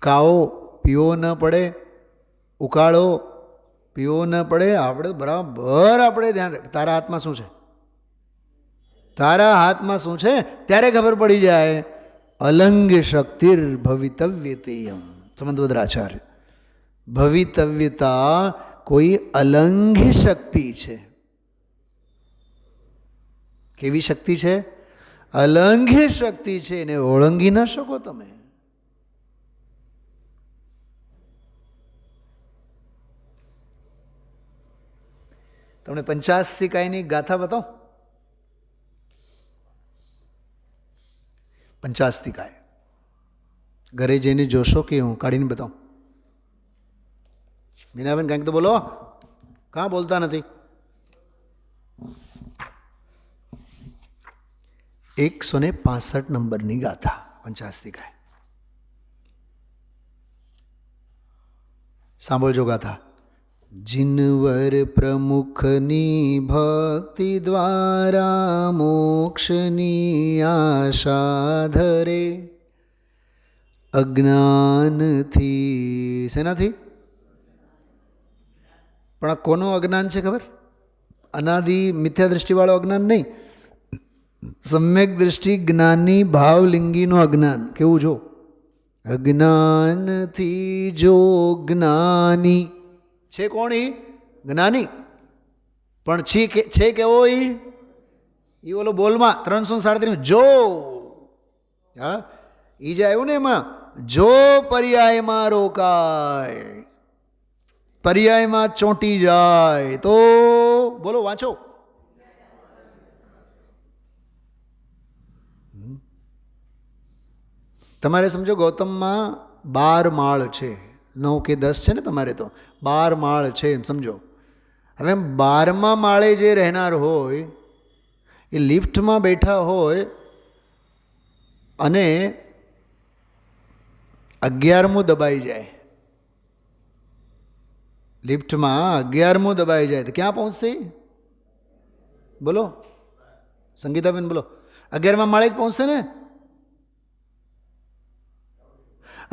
Speaker 2: કાવો પીવો ન પડે, ઉકાળો પીવો ન પડે, આપણે બરાબર આપણે ધ્યાન. તારા હાથમાં શું છે, તારા હાથમાં શું છે ત્યારે ખબર પડી જાય. અલંગ શક્તિર ભવિતવ્યતેયમ, સમંતવદ્રાચાર્ય, ભવિતવ્યતા કોઈ અલંઘ્ય શક્તિ છે. કેવી શક્તિ છે? અલંઘ્ય શક્તિ છે, એને ઓળંગી ન શકો તમે. તમને પંચાસ્તિકાયની ગાથા બતાવો. પંચાસ્તિકાય ઘરે જઈને જોશો કે હું કાઢીને બતાવું? મીનાબેન કંઈક તો બોલો, કાં બોલતા નથી? 165 નંબરની ગાથા પંચાસ્તિકાય. સાંભળજો ગાથા. जिनवर प्रमुखनी भक्ति द्वारा मोक्षनी आशा धरे, અજ્ઞાનથી. શેનાથી? પણ આ કોનું અજ્ઞાન છે ખબર? અનાદિ મિથ્યા દૃષ્ટિવાળો અજ્ઞાન નહીં, સમ્યક દૃષ્ટિ જ્ઞાની ભાવલિંગીનું અજ્ઞાન. કેવું જો? અજ્ઞાનથી જો જ્ઞાની છે. કોણ? ઈ જ્ઞાની. પણ છે કેવો? ઈ ઓલો બોલમાં 337 જો, હા ઈ જે આવ્યું ને એમાં, જો પર્યાયમાં રોકાય, પર્યાયમાં ચોંટી જાય તો બોલો, વાંચો. તમારે સમજો ગૌતમમાં 12 માળ છે, 9 કે 10 છે ને તમારે, તો 12 માળ છે એમ સમજો. હવે 12મા માળે જે રહેનાર હોય એ લિફ્ટમાં બેઠા હોય અને 11મું દબાઈ જાય, લિફ્ટમાં 11મું દબાઈ જાય તો ક્યાં પહોંચશે? બોલો સંગીતાબેન, બોલો. 11મા માળે જ પહોંચશે ને.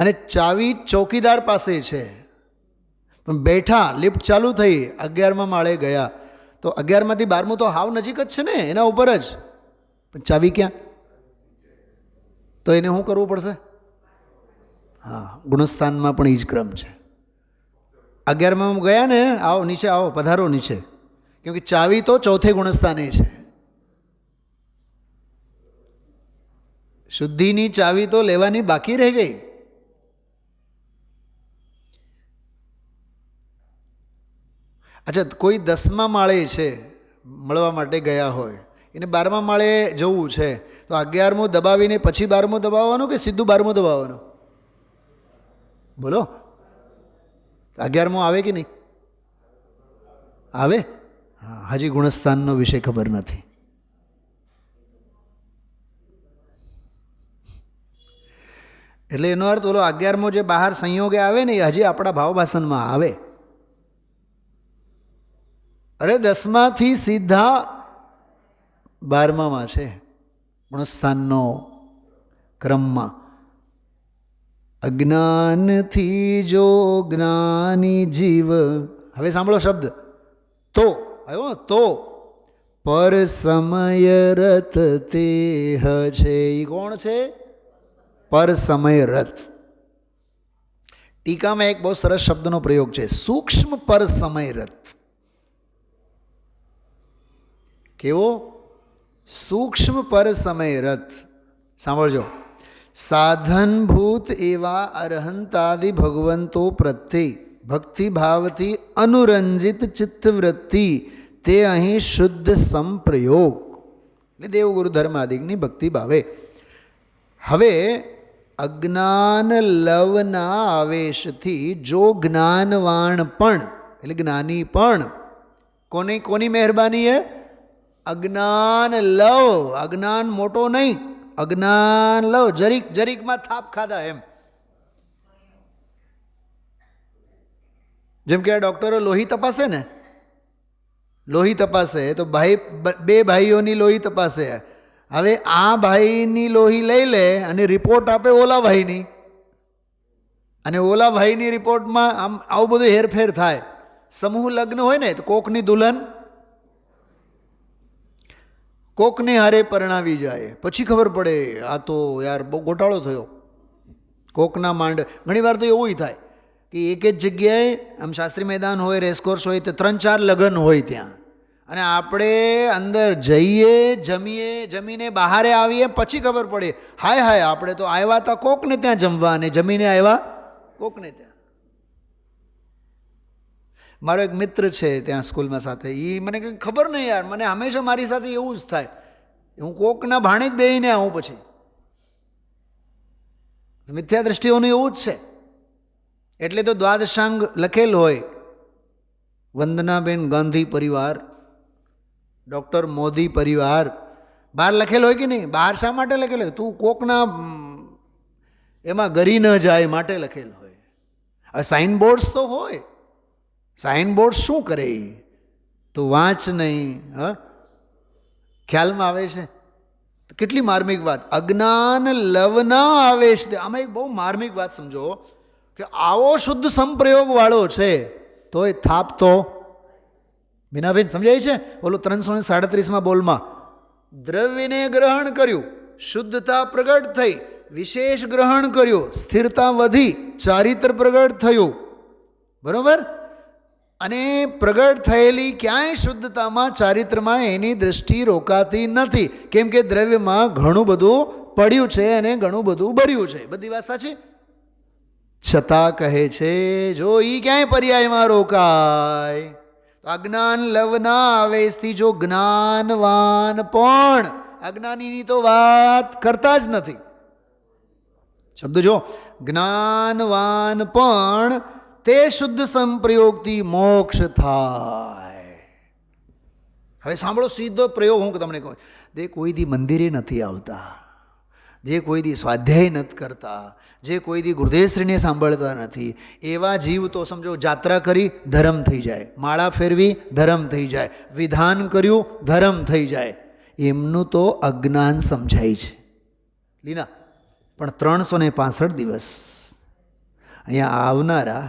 Speaker 2: અને ચાવી ચોકીદાર પાસે છે, પણ બેઠા, લિફ્ટ ચાલુ થઈ, 11મા માળે ગયા તો 11માંથી 12મું તો હાવ નજીક જ છે ને, એના ઉપર જ. પણ ચાવી ક્યાં? તો એને શું કરવું પડશે? હા, ગુણસ્થાનમાં પણ એ જ ક્રમ છે. 11માં ગયા ને, આવો નીચે, આવો પધારો નીચે, કેમ કે ચાવી તો ચોથે ગુણસ્થાને છે. શુદ્ધિની ચાવી તો લેવાની બાકી રહી ગઈ. અચ્છા, કોઈ 10મા માળે છે, મળવા માટે ગયા હોય, એને 12મા માળે જવું છે, તો 11મું દબાવીને પછી 12મું દબાવવાનું કે સીધું 12મું દબાવવાનું? બોલો. 11મું આવે કે નહીં આવે? હજી ગુણસ્થાનનો વિષય ખબર નથી. એટલે એનો અર્થ ઓલો 11મો જે બહાર સંયોગે આવે ને એ હજી આપણા ભાવભાષણમાં આવે. અરે 10માથી સીધા 12મામાં છે ગુણસ્થાનનો ક્રમમાં. અજ્ઞાનથી જો જ્ઞાની જીવ, હવે સાંભળો શબ્દ તો આવ્યો, તો પર સમય રત તેહ છે. એ કોણ છે? પર સમય રથ. ટીકામાં એક બહુ સરસ શબ્દનો પ્રયોગ છે, સૂક્ષ્મ પર સમય રથ. કેવો? સૂક્ષ્મ પર સમય રથ. સાંભળજો, સાધનભૂત એવા અરહંતાદિ ભગવંતો પ્રત્યે ભક્તિભાવથી અનુરંજિત ચિત્તવૃત્તિ, તે અહીં શુદ્ધ સંપ્રયોગ એટલે દેવગુરુ ધર્માદિકની ભક્તિ ભાવે. હવે અજ્ઞાન લવના આવેશથી જો જ્ઞાનવાણ પણ એટલે જ્ઞાની પણ, કોની મહેરબાની હે? અજ્ઞાન લવ. અજ્ઞાન મોટો નહીં, અજ્ઞાન લવ. જરીકમાં થાપ ખાધા એમ. જેમ કે આ ડૉક્ટરો લોહી તપાસે ને, લોહી તપાસે તો બે ભાઈઓની લોહી તપાસે. હવે આ ભાઈની લોહી લઈ લે અને રિપોર્ટ આપે ઓલા ભાઈની, અને ઓલા ભાઈની રિપોર્ટમાં આમ આવું બધું હેરફેર થાય. સમૂહ લગ્ન હોય ને તો કોકની દુલ્હન કોકને હારે પરણાવી જાય, પછી ખબર પડે આ તો યાર બહુ ગોટાળો થયો. કોકના માંડ ઘણીવાર તો એવું થાય કે એક જ જગ્યાએ આમ શાસ્ત્રી મેદાન હોય, રેસકોર્સ હોય, તો 3-4 લગ્ન હોય ત્યાં, અને આપણે અંદર જઈએ, જમીને બહારે આવીએ, પછી ખબર પડે હાય આપણે તો આવ્યા હતા કોકને ત્યાં જમવા અને જમીને આવ્યા કોકને ત્યાં. મારો એક મિત્ર છે ત્યાં સ્કૂલમાં સાથે, એ મને કંઈ ખબર નહીં યાર, મને હંમેશા મારી સાથે એવું જ થાય, હું કોકના ભાણે જ બેહીને આવું. પછી મિથ્યા દ્રષ્ટિઓનું એવું જ છે. એટલે તો દ્વાદશાંગ લખેલ હોય, વંદનાબેન ગાંધી પરિવાર, ડૉક્ટર મોદી પરિવાર, બહાર લખેલ હોય કે નહીં? બહાર શા માટે લખેલ હોય? તું કોકના એમાં ગરી ન જાય માટે લખેલ હોય. હવે સાઇન બોર્ડ્સ તો હોય, સાઇન બોર્ડ શું કરે? તું વાંચ નહીં, હ ખ્યાલમાં આવે છે? કેટલી માર્મિક વાત. અજ્ઞાન લવના આવેશ. આમાં એક બહુ માર્મિક વાત સમજો કે આવો શુદ્ધ સંપ્રયોગ વાળો છે તોય થાપતો. મીનાબેન સમજાય છે? ઓલું 337માં બોલમાં દ્રવ્યને ગ્રહણ કર્યું, શુદ્ધતા પ્રગટ થઈ, વિશેષ ગ્રહણ કર્યું, સ્થિરતા વધી, ચારિત્ર પ્રગટ થયું. બરોબર? અને પ્રગટ થયેલી ક્યાંય શુદ્ધતામાં, ચારિત્રમાં એની દૃષ્ટિ રોકાતી નથી. કેમ કે દ્રવ્યમાં ઘણું બધું પડ્યું છે અને ઘણું બધું ભર્યું છે. બધી વાત સાચી. છતાં કહે છે જો ઈ ક્યાંય પર્યાયમાં રોકાય, અજ્ઞાન લવના આવેશથી જો જ્ઞાનવાન પણ, અજ્ઞાનીની તો વાત કરતા જ નથી. શબ્દ જો, જ્ઞાનવાન પણ તે શુદ્ધ સંપ્રયોગથી મોક્ષ થાય. હવે સાંભળો સીધો પ્રયોગ હું તમને કહું. જે કોઈ દી મંદિરે નથી આવતા, જે કોઈ દી સ્વાધ્યાય નથી કરતા, જે કોઈ દી ગુરુદેવશ્રીને સાંભળતા નથી, એવા જીવ તો સમજો જાત્રા કરી ધર્મ થઈ જાય, માળા ફેરવી ધર્મ થઈ જાય, વિધાન કર્યું ધર્મ થઈ જાય. એમનું તો અજ્ઞાન સમજાય છે લીના. પણ 365 દિવસ અહીંયા આવનારા,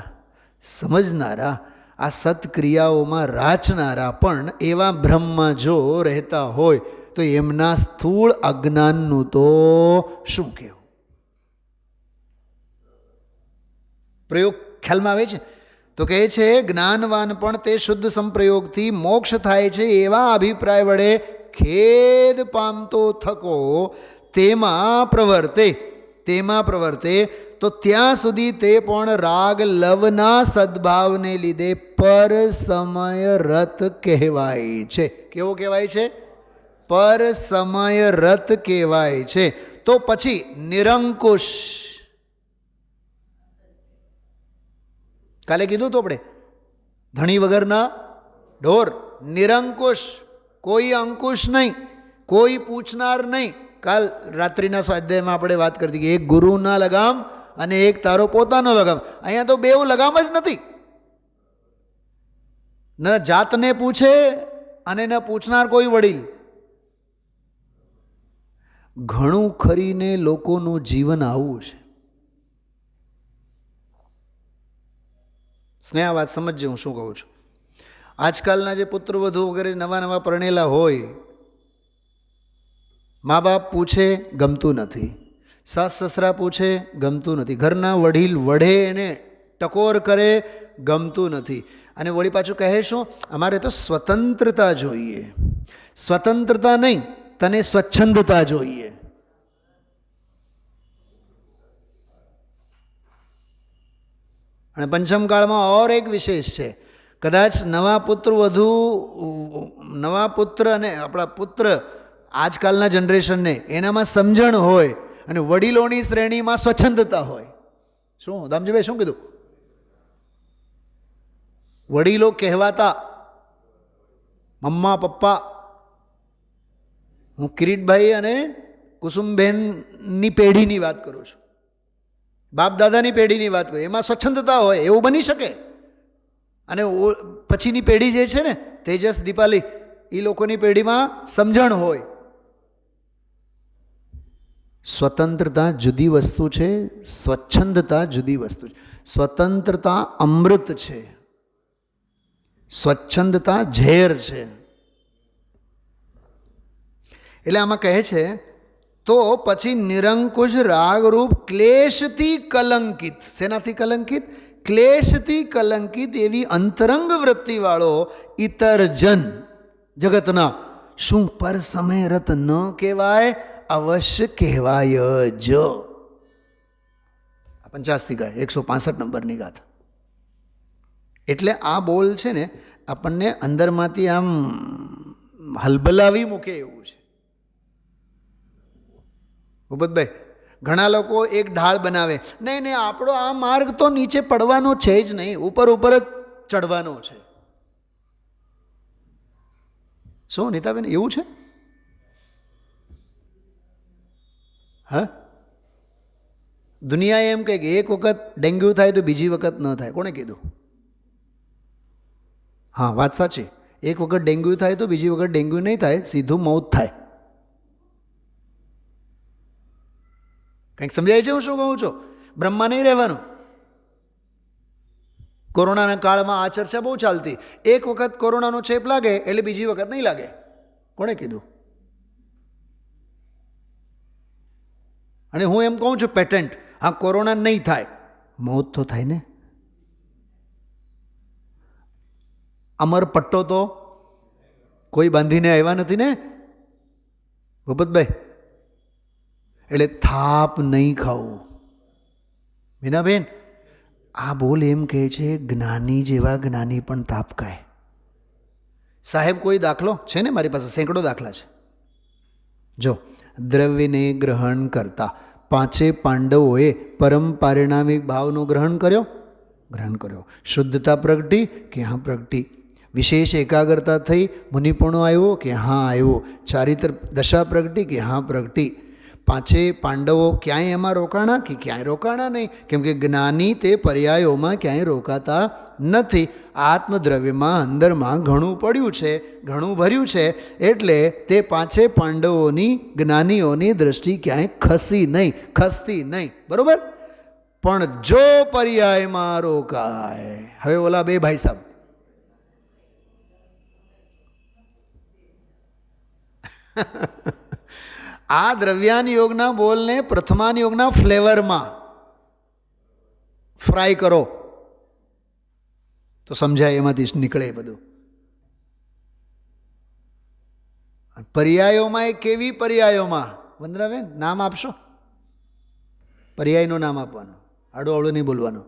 Speaker 2: સમજનારા, આ સત્ક્રિયાઓમાં રાચનારા પણ એવા બ્રહ્મમાં જો રહેતા હોય તો એમના સ્થૂળ અજ્ઞાનનું તો શું કહેવું? પ્રયોગ ખ્યાલમાં આવે છે? તો કહે છે જ્ઞાનવાન પણ તે શુદ્ધ સંપ્રયોગથી મોક્ષ થાય છે એવા અભિપ્રાય વડે ખેદ પામતો થકો તેમાં પ્રવર્તે તો ત્યાં સુધી તે પણ રાગ લવના સદભાવને લીધે પર સમય રત કહેવાય છે. કેવો કહેવાય છે? પર સમય રત કહેવાય છે. તો પછી નિરંકુશ, કાલે કીધું તો આપણે, ધણી વગરના ઢોર. નિરંકુશ, કોઈ અંકુશ નહીં, કોઈ પૂછનાર નહીં. કાલ રાત્રિના સ્વાધ્યાયમાં આપણે વાત કરતી કે એક ગુરુના લગામ અને એક તારો પોતાનો લગામ. અહીંયા તો બેઉ લગામ જ નથી. ન જાતને પૂછે અને ન પૂછનાર કોઈ વડીલ. ઘણું ખરીને લોકોનું જીવન આવું છે. સ્નેહ વાત સમજજે હું શું કહું છું. આજકાલના જે પુત્ર વધુ વગેરે નવા નવા પરણેલા હોય, મા બાપ પૂછે ગમતું નથી, સાસ સસરા પૂછે ગમતું નથી, ઘરના વડીલ વઢે એને ટકોર કરે ગમતું નથી. અને વળી પાછું કહે શું, અમારે તો સ્વતંત્રતા જોઈએ. સ્વતંત્રતા નહીં, તને સ્વચ્છંદતા જોઈએ. અને પંચમકાળમાં ઓર એક વિશેષ છે. કદાચ નવા પુત્ર વધુ, નવા પુત્ર અને આપણા પુત્ર આજકાલના જનરેશનને એનામાં સમજણ હોય અને વડીલોની શ્રેણીમાં સ્વચ્છંદતા હોય. શું દામજીભાઈ શું કીધું? વડીલો કહેવાતા મમ્મા પપ્પા. હું કિરીટભાઈ અને કુસુમબેનની પેઢીની વાત કરું છું, બાપ દાદાની પેઢીની વાત કરું. એમાં સ્વચ્છંદતા હોય એવું બની શકે. અને પછીની પેઢી જે છે ને, તેજસ દીપાલી, એ લોકોની પેઢીમાં સમજણ હોય. સ્વતંત્રતા જુદી વસ્તુ છે, સ્વચ્છંદતા જુદી વસ્તુ છે. સ્વતંત્રતા અમૃત છે, સ્વચ્છંદતા ઝેર છે. એટલે આમાં કહે છે તો પછી નિરંકુશ રાગરૂપ ક્લેશથી કલંકિત. શેનાથી કલંકિત? ક્લેશથી કલંકિત એવી અંતરંગ વૃત્તિવાળો ઇતર જન જગતના શું પર સમય રત ન કહેવાય? અવશ્ય કહેવાય જ. 50 થી ગાય 165 નંબરની ગાથા. એટલે આ બોલ છે ને આપણને અંદરમાંથી આમ હલબલાવી મૂકે એવું છે. ભૂપતભાઈ, ઘણા લોકો એક ઢાળ બનાવે, નહીં નહીં આપણો આ માર્ગ તો નીચે પડવાનો છે જ નહીં, ઉપર ઉપર જ ચડવાનો છે. શું નીતાબેન એવું છે? હા, દુનિયા એમ કહે કે એક વખત ડેન્ગ્યુ થાય તો બીજી વખત ન થાય. કોણે કીધું? હા, વાત સાચી. એક વખત ડેન્ગ્યુ થાય તો બીજી વખત ડેન્ગ્યુ નહીં થાય, સીધું મોત થાય. કંઈક સમજાય છે હું શું કહું છું? બ્રહ્મા નહીં રહેવાનું. કોરોનાના કાળમાં આ ચર્ચા બહુ ચાલતી. એક વખત કોરોનાનો ચેપ લાગે એટલે બીજી વખત નહીં લાગે. કોણે કીધું? અને હું એમ કહું છું પેટન્ટ, હા કોરોના નહીં થાય, મોત તો થાય ને. અમર પટ્ટો તો કોઈ બાંધીને આવ્યા નથી ને ભૂપતભાઈ. એટલે થાપ નહીં ખાવું. મીનાબેન, આ બોલ એમ કહે છે જ્ઞાની જેવા જ્ઞાની પણ તાપ ખાય. સાહેબ કોઈ દાખલો છે ને? મારી પાસે સેંકડો દાખલા છે. જો, દ્રવ્યને ગ્રહણ કરતા 5 પાંડવોએ પરમ પારિણામિક ભાવનો ગ્રહણ કર્યો. શુદ્ધતા પ્રગટી કે હા પ્રગટી. વિશેષ એકાગ્રતા થઈ, મુનિપણો આવ્યો કે હા આવ્યો. ચારિત્ર દશા પ્રગટી કે હા પ્રગટી. 5 પાંડવો ક્યાંય એમાં રોકાણા કે ક્યાંય રોકાણા નહીં, કેમ કે જ્ઞાની તે પર્યાયોમાં ક્યાંય રોકાતા નથી. આત્મદ્રવ્યમાં અંદરમાં ઘણું પડ્યું છે, ઘણું ભર્યું છે, એટલે તે 5 પાંડવોની જ્ઞાનીઓની દ્રષ્ટિ ક્યાંય ખસતી નહીં. બરોબર? પણ જો પર્યાયમાં રોકાય. હવે ઓલા 2 ભાઈ સાહેબ, આ દ્રવ્યાન યોગના બોલને પ્રથમાન યોગના ફ્લેવરમાં ફ્રાય કરો તો સમજાય, એમાંથી નીકળે બધું. પર્યાયોમાં એ કેવી પર્યાયોમાં? વંદનાબેન નામ આપશો? પર્યાયનું નામ આપવાનું, આડું અવળું નહીં બોલવાનું.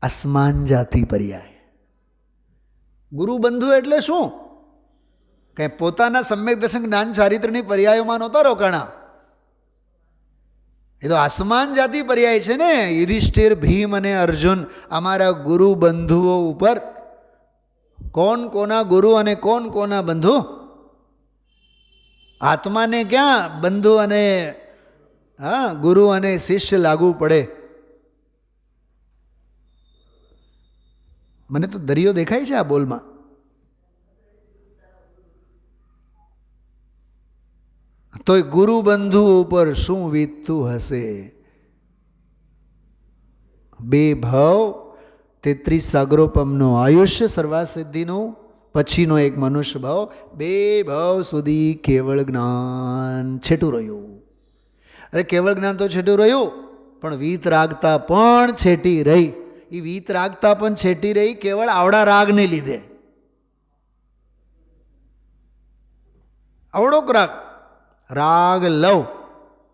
Speaker 2: અસમાન જાતિ પર્યાય. ગુરુ બંધુ એટલે શું? કંઈ પોતાના સમ્યક દર્શન જ્ઞાન ચારિત્રની પર્યાયોમાં નહોતા રોકાણા. એ તો આસમાન જાતિ પર્યાય છે ને. યુધિષ્ઠિર, ભીમ અને અર્જુન અમારા ગુરુ બંધુઓ ઉપર કોણ કોના ગુરુ અને કોણ કોના બંધુ? આત્માને ક્યાં બંધુ અને ગુરુ અને શિષ્ય લાગુ પડે? મને તો દરિયો દેખાય છે આ બોલમાં. તોય ગુરુ બંધુ ઉપર શું વીતતું હશે? 2 ભાવ 33 સાગરોપમનો આયુષ્ય સર્વાસિદ્ધિનું, પછીનો એક મનુષ્ય ભાવ, 2 ભાવ સુધી કેવળ જ્ઞાન છેટું રહ્યું. અરે કેવળ જ્ઞાન તો છેટું રહ્યું, પણ વીતરાગતા પણ છેટી રહી. એ વીતરાગતા પણ છેટી રહી કેવળ આવડા રાગને લીધે. આવડોક રાગ, રાગ લવ,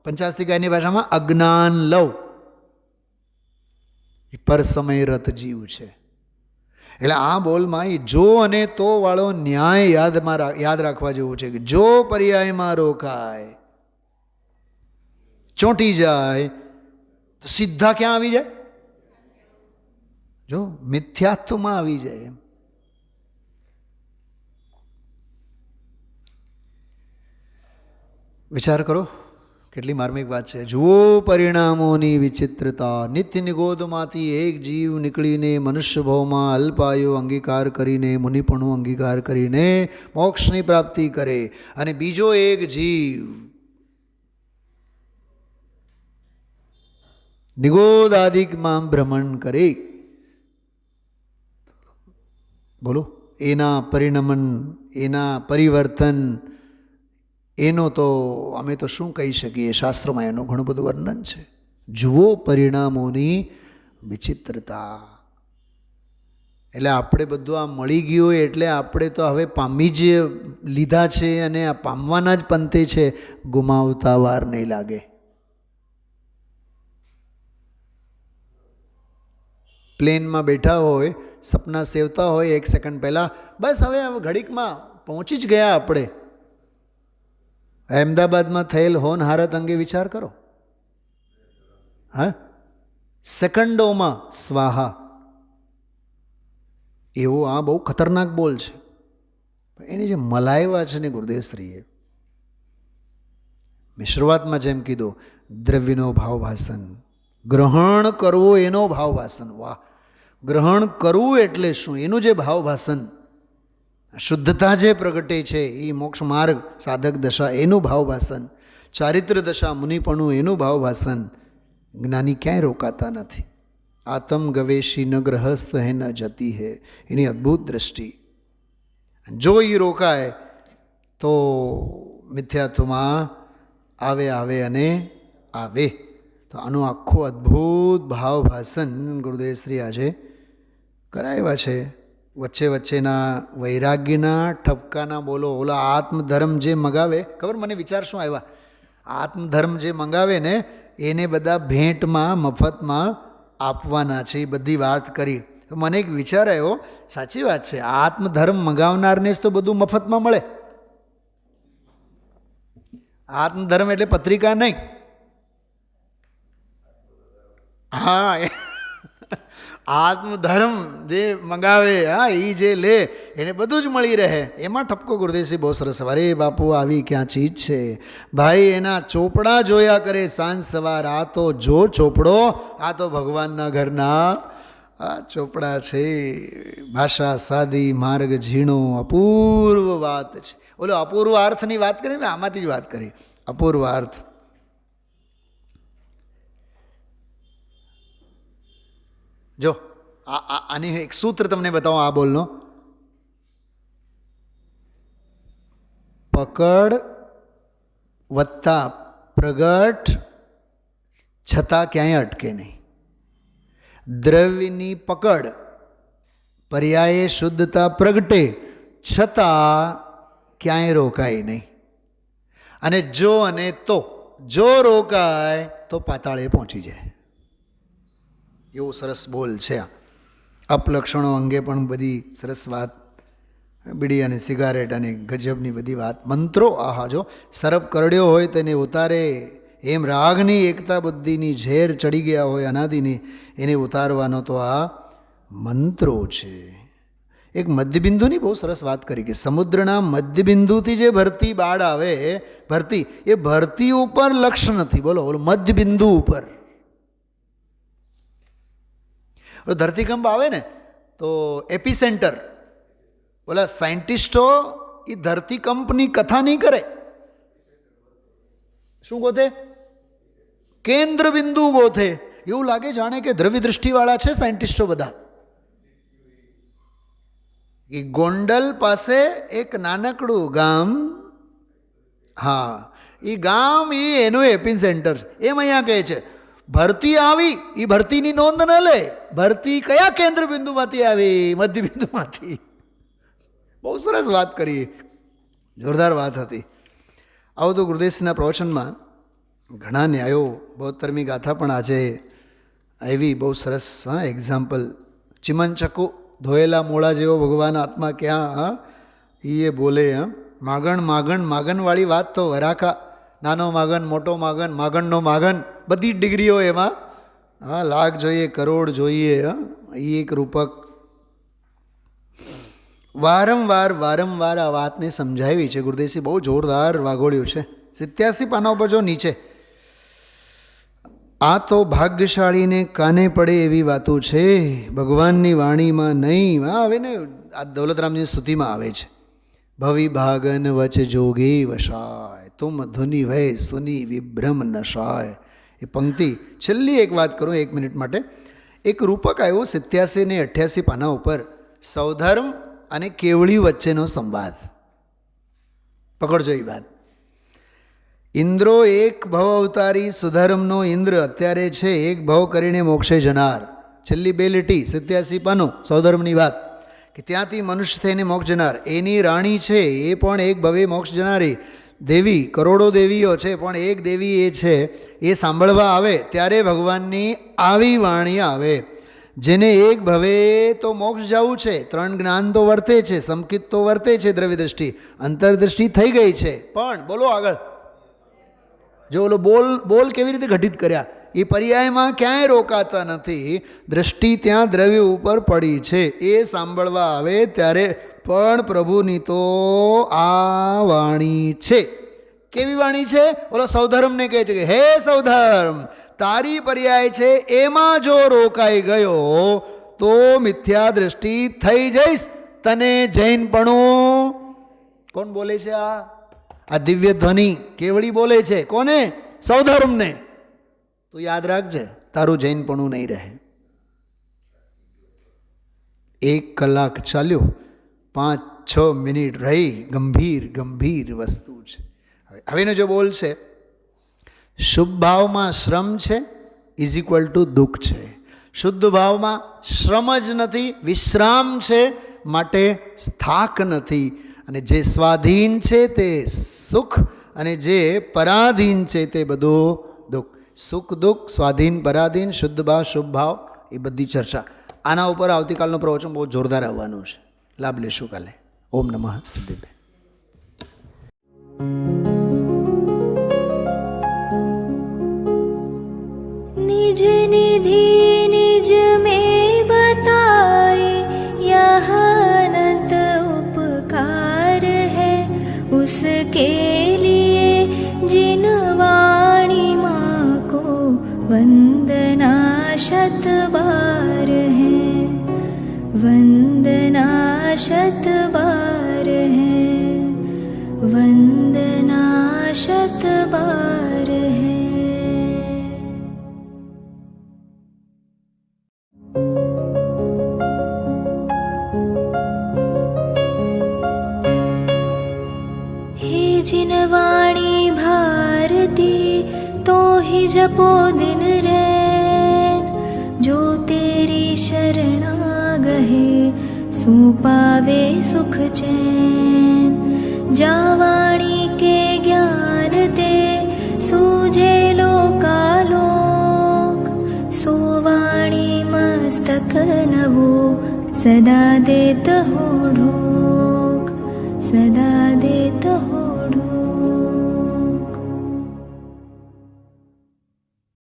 Speaker 2: પંચાસ્તિકાની ભાષામાં અજ્ઞાન લવ, એ પર સમય રત જીવ છે. એટલે આ બોલમાં એ જો અને તો વાળો ન્યાય યાદ રાખવા જેવું છે કે જો પર્યાયમાં રોકાય, ચોંટી જાય તો સીધા ક્યાં આવી જાય? જો મિથ્યાત્વમાં આવી જાય. વિચાર કરો કેટલી માર્મિક વાત છે. જુઓ પરિણામોની વિચિત્રતા. નિત્ય નિગોદમાંથી એક જીવ નીકળીને મનુષ્ય ભાવમાં અલ્પાયુ અંગીકાર કરીને, મુનિપણું અંગીકાર કરીને મોક્ષની પ્રાપ્તિ કરે, અને બીજો એક જીવ નિગોદાદિકમાં ભ્રમણ કરે. બોલો, એના પરિણમન, એના પરિવર્તન, એનો તો અમે તો શું કહી શકીએ? શાસ્ત્રોમાં એનું ઘણું બધું વર્ણન છે. જુઓ પરિણામોની વિચિત્રતા. એટલે આપણે બધું આ મળી ગયું એટલે આપણે તો હવે પામી જ લીધા છે, અને આ પામવાના જ પંથે છે. ગુમાવતા વાર નહીં લાગે. પ્લેનમાં બેઠા હોય, સપના સેવતા હોય, 1 સેકન્ડ પહેલાં બસ હવે ઘડીકમાં પહોંચી જ ગયા આપણે. અહેમદાબાદમાં થયેલ હોનહારત અંગે વિચાર કરો. સેકન્ડોમાં સ્વાહા. એવો આ બહુ ખતરનાક બોલ છે. એની જે મલાયવા છે ને ગુરુદેવશ્રીએ, મેં શરૂઆતમાં જેમ કીધું, દ્રવ્યનો ભાવભાસન, ગ્રહણ કરવું એનો ભાવભાસન. વાહ! ગ્રહણ કરવું એટલે શું? એનું જે ભાવભાસન, શુદ્ધતા જે પ્રગટે છે એ મોક્ષ માર્ગ સાધક દશા, એનું ભાવભાસન. ચારિત્ર દશા મુનિપણું, એનું ભાવભાસન. જ્ઞાની ક્યાંય રોકાતા નથી. આતમ ગવેશી ન ગ્રહસ્થ હે ન જતી હે, એની અદ્ભુત દ્રષ્ટિ. જો એ રોકાય તો મિથ્યાત્વમાં આવે અને આવે. તો આનું આખું અદ્ભુત ભાવભાસન ગુરુદેવશ્રી આજે કરાવ્યા છે. વચ્ચેના વૈરાગ્યના ઠપકાના બોલો. ઓલા આત્મધર્મ જે મંગાવે, ખબર મને વિચાર શું આવ્યા? આત્મધર્મ જે મંગાવે ને એને બધા ભેંટમાં મફતમાં આપવાના છે, એ બધી વાત કરી. તો મને એક વિચાર આવ્યો, સાચી વાત છે, આત્મધર્મ મંગાવનારને જ તો બધું મફતમાં મળે. આત્મધર્મ એટલે પત્રિકા નહીં. આત્મધર્મ જે મંગાવે, એ જે લે એને બધું જ મળી રહે. એમાં ઠપકો ગુરુદેવશ્રી બહુ સરસ. અરે બાપુ, આવી ક્યાં ચીજ છે ભાઈ? એના ચોપડા જોયા કરે સાંજ સવાર. આ તો જો ચોપડો, આ તો ભગવાનના ઘરના આ ચોપડા છે. ભાષા સાદી, માર્ગ ઝીણો, અપૂર્વ વાત છે. ઓલો અપૂર્વ અર્થની વાત કરી ને, આમાંથી જ વાત કરી. અપૂર્વ અર્થ. જો આની એક સૂત્ર તમને બતાવો આ બોલનો. પકડ વત્તા પ્રગટ છતાં ક્યાંય અટકે નહીં. દ્રવ્યની પકડ, પર્યાયે શુદ્ધતા પ્રગટે છતાં ક્યાંય રોકાય નહીં. અને જો અને તો, જો રોકાય તો પાતાળે પહોંચી જાય. એવો સરસ બોલ છે. અપલક્ષણો અંગે પણ બધી સરસ વાત. બીડી અને સિગારેટ અને ગજબની બધી વાત. મંત્રો, આહા, જો સરપ કરડ્યો હોય તેને ઉતારે, એમ રાગની એકતા બુદ્ધિની ઝેર ચડી ગયા હોય અનાદિની, એને ઉતારવાનો તો આ મંત્રો છે. એક મધ્યબિંદુની બહુ સરસ વાત કરી કે સમુદ્રના મધ્યબિંદુથી જે ભરતી બાળ આવે, ભરતી, એ ભરતી ઉપર લક્ષ્ય નથી. બોલો બોલો, મધ્યબિંદુ ઉપર. ધરતીકંપ આવે ને તો એપિસેન્ટર, બોલા સાયન્ટિસ્ટો એ ધરતીકંપની કથા નહીં કરે. શું ગોતે? કેન્દ્ર બિંદુ ગોતે. એવું લાગે જાણે કે દ્રવ્ય દૃષ્ટિવાળા છે સાયન્ટિસ્ટો બધા. એ ગોંડલ પાસે એક નાનકડું ગામ, હા, એ ગામ એનું એપિન સેન્ટર. એમ અહીંયા કહે છે ભરતી આવી, એ ભરતીની નોંધ ન લે. ભરતી કયા કેન્દ્ર બિંદુમાંથી આવી? મધ્ય બિંદુમાંથી. બહુ સરસ વાત કરી, જોરદાર વાત હતી. આવું તો ગુરુદેવના પ્રવચનમાં ઘણા ન્યાયો, બહોત્તરમી ગાથા પણ આજે આવી, બહુ સરસ. હા, એક્ઝામ્પલ ચિમનચકુ, ધોયેલા મોળા જેવો ભગવાન આત્મા ક્યાં? હા, એ બોલે. હા, માગણ માગણ માગણવાળી વાત તો વરાખા, નાનો માગણ, મોટો માગણ, માગણનો માગણ, બધી જ ડિગ્રીઓ એમાં. હા, લાખ જોઈએ, કરોડ જોઈએ. હા, એ એક રૂપક. વારંવાર વારંવાર આ વાતને સમજાવી છે ગુરુદેવજી. બહુ જોરદાર વાગોળ્યું છે. 87 પાના ઉપર જો નીચે, આ તો ભાગ્યશાળીને કાને પડે એવી વાતો છે, ભગવાનની વાણીમાં નહીં. હા, હવે ને આ દૌલતરામની સ્તુતિમાં આવે છે, ભવિ ભાગન વચ જોગે વસાય, તુમ ધુનિ વય સુની વિભ્રમ નશાય. એ પંક્તિ છેલ્લી એક વાત કરું 1 મિનિટ માટે. એક રૂપક આવ્યું 87 ને 88 પાના ઉપર, સૌધર્મ અને કેવળી વચ્ચેનો સંવાદ. પકડજો એ વાત. ઇન્દ્રો એક ભવ અવતારી, સુધર્મનો ઇન્દ્ર અત્યારે છે એક ભવ કરીને મોક્ષે જનાર. છેલ્લી 2 લીટી 87 પાનું, સૌધર્મની વાત, કે ત્યાંથી મનુષ્ય થઈને મોક્ષ જનાર. એની રાણી છે એ પણ એક ભવે મોક્ષ જનારી. દેવી, કરોડો દેવીઓ છે, પણ એક દેવી એ છે, એ સાંભળવા આવે ત્યારે ભગવાનની આવી વાણી આવે. જેને એક ભવે તો મોક્ષ જવું છે, 3 જ્ઞાન તો વર્તે છે, સમકિત તો વર્તે છે, દ્રવ્ય દ્રષ્ટિ, અંતરદ્રષ્ટિ થઈ ગઈ છે, પણ બોલો આગળ, જો ઓલો બોલ કેવી રીતે ઘટિત કર્યા, એ પર્યાયમાં ક્યાંય રોકાતા નથી. દ્રષ્ટિ ત્યાં દ્રવ્ય ઉપર પડી છે, એ સાંભળવા આવે ત્યારે પણ પ્રભુની તો આ વાણી છે. કેવી વાણી છે? ઓલો સૌધર્મને કહે છે કે હે સૌધર્મ, તારી પર્યાય છે એમાં જો રોકાઈ ગયો તો મિથ્યા દ્રષ્ટિ થઈ જઈશ, તને જૈનપણું. કોણ બોલે છે? આ દિવ્ય ધ્વનિ કેવળી બોલે છે. કોને? સૌધર્મને. તો યાદ રાખજે, તારું જૈનપણું નહીં રહે. 1 કલાક ચાલ્યો, 5-6 મિનિટ રહી, ગંભીર ગંભીર વસ્તુ છે. હવેનો જો બોલ છે, શુભ ભાવમાં શ્રમ છે ઇઝ ઇક્વલ ટુ દુઃખ છે. શુદ્ધ ભાવમાં શ્રમ જ નથી, વિશ્રામ છે, માટે સ્થાક નથી. અને જે સ્વાધીન છે તે સુખ, અને જે પરાધીન છે તે બધું દુઃખ. સુખ દુઃખ, સ્વાધીન પરાધીન, શુદ્ધ ભાવ શુભ ભાવ, એ બધી ચર્ચા. આના ઉપર આવતીકાલનો પ્રવચન બહુ જોરદાર આવવાનું છે. લાભ લેશું કાલે. ઓમ નમઃ સિદ્ધિભે.
Speaker 1: निज निधि निज में बताए, यह अनंत उपकार है उसके लिए जिन वाणी माँ को वंदना शत बार है, वंदना शत बार है, वंदना शत बार है. जिन वाणी भारती तो ही जपो दिन रैन, जो तेरी शरणा गहे सो पावे सुख चैन. जा वाणी के ज्ञान ते सूझे लोकालोक, सो वाणी मस्तक नवो सदा देत हो ढोक, सदा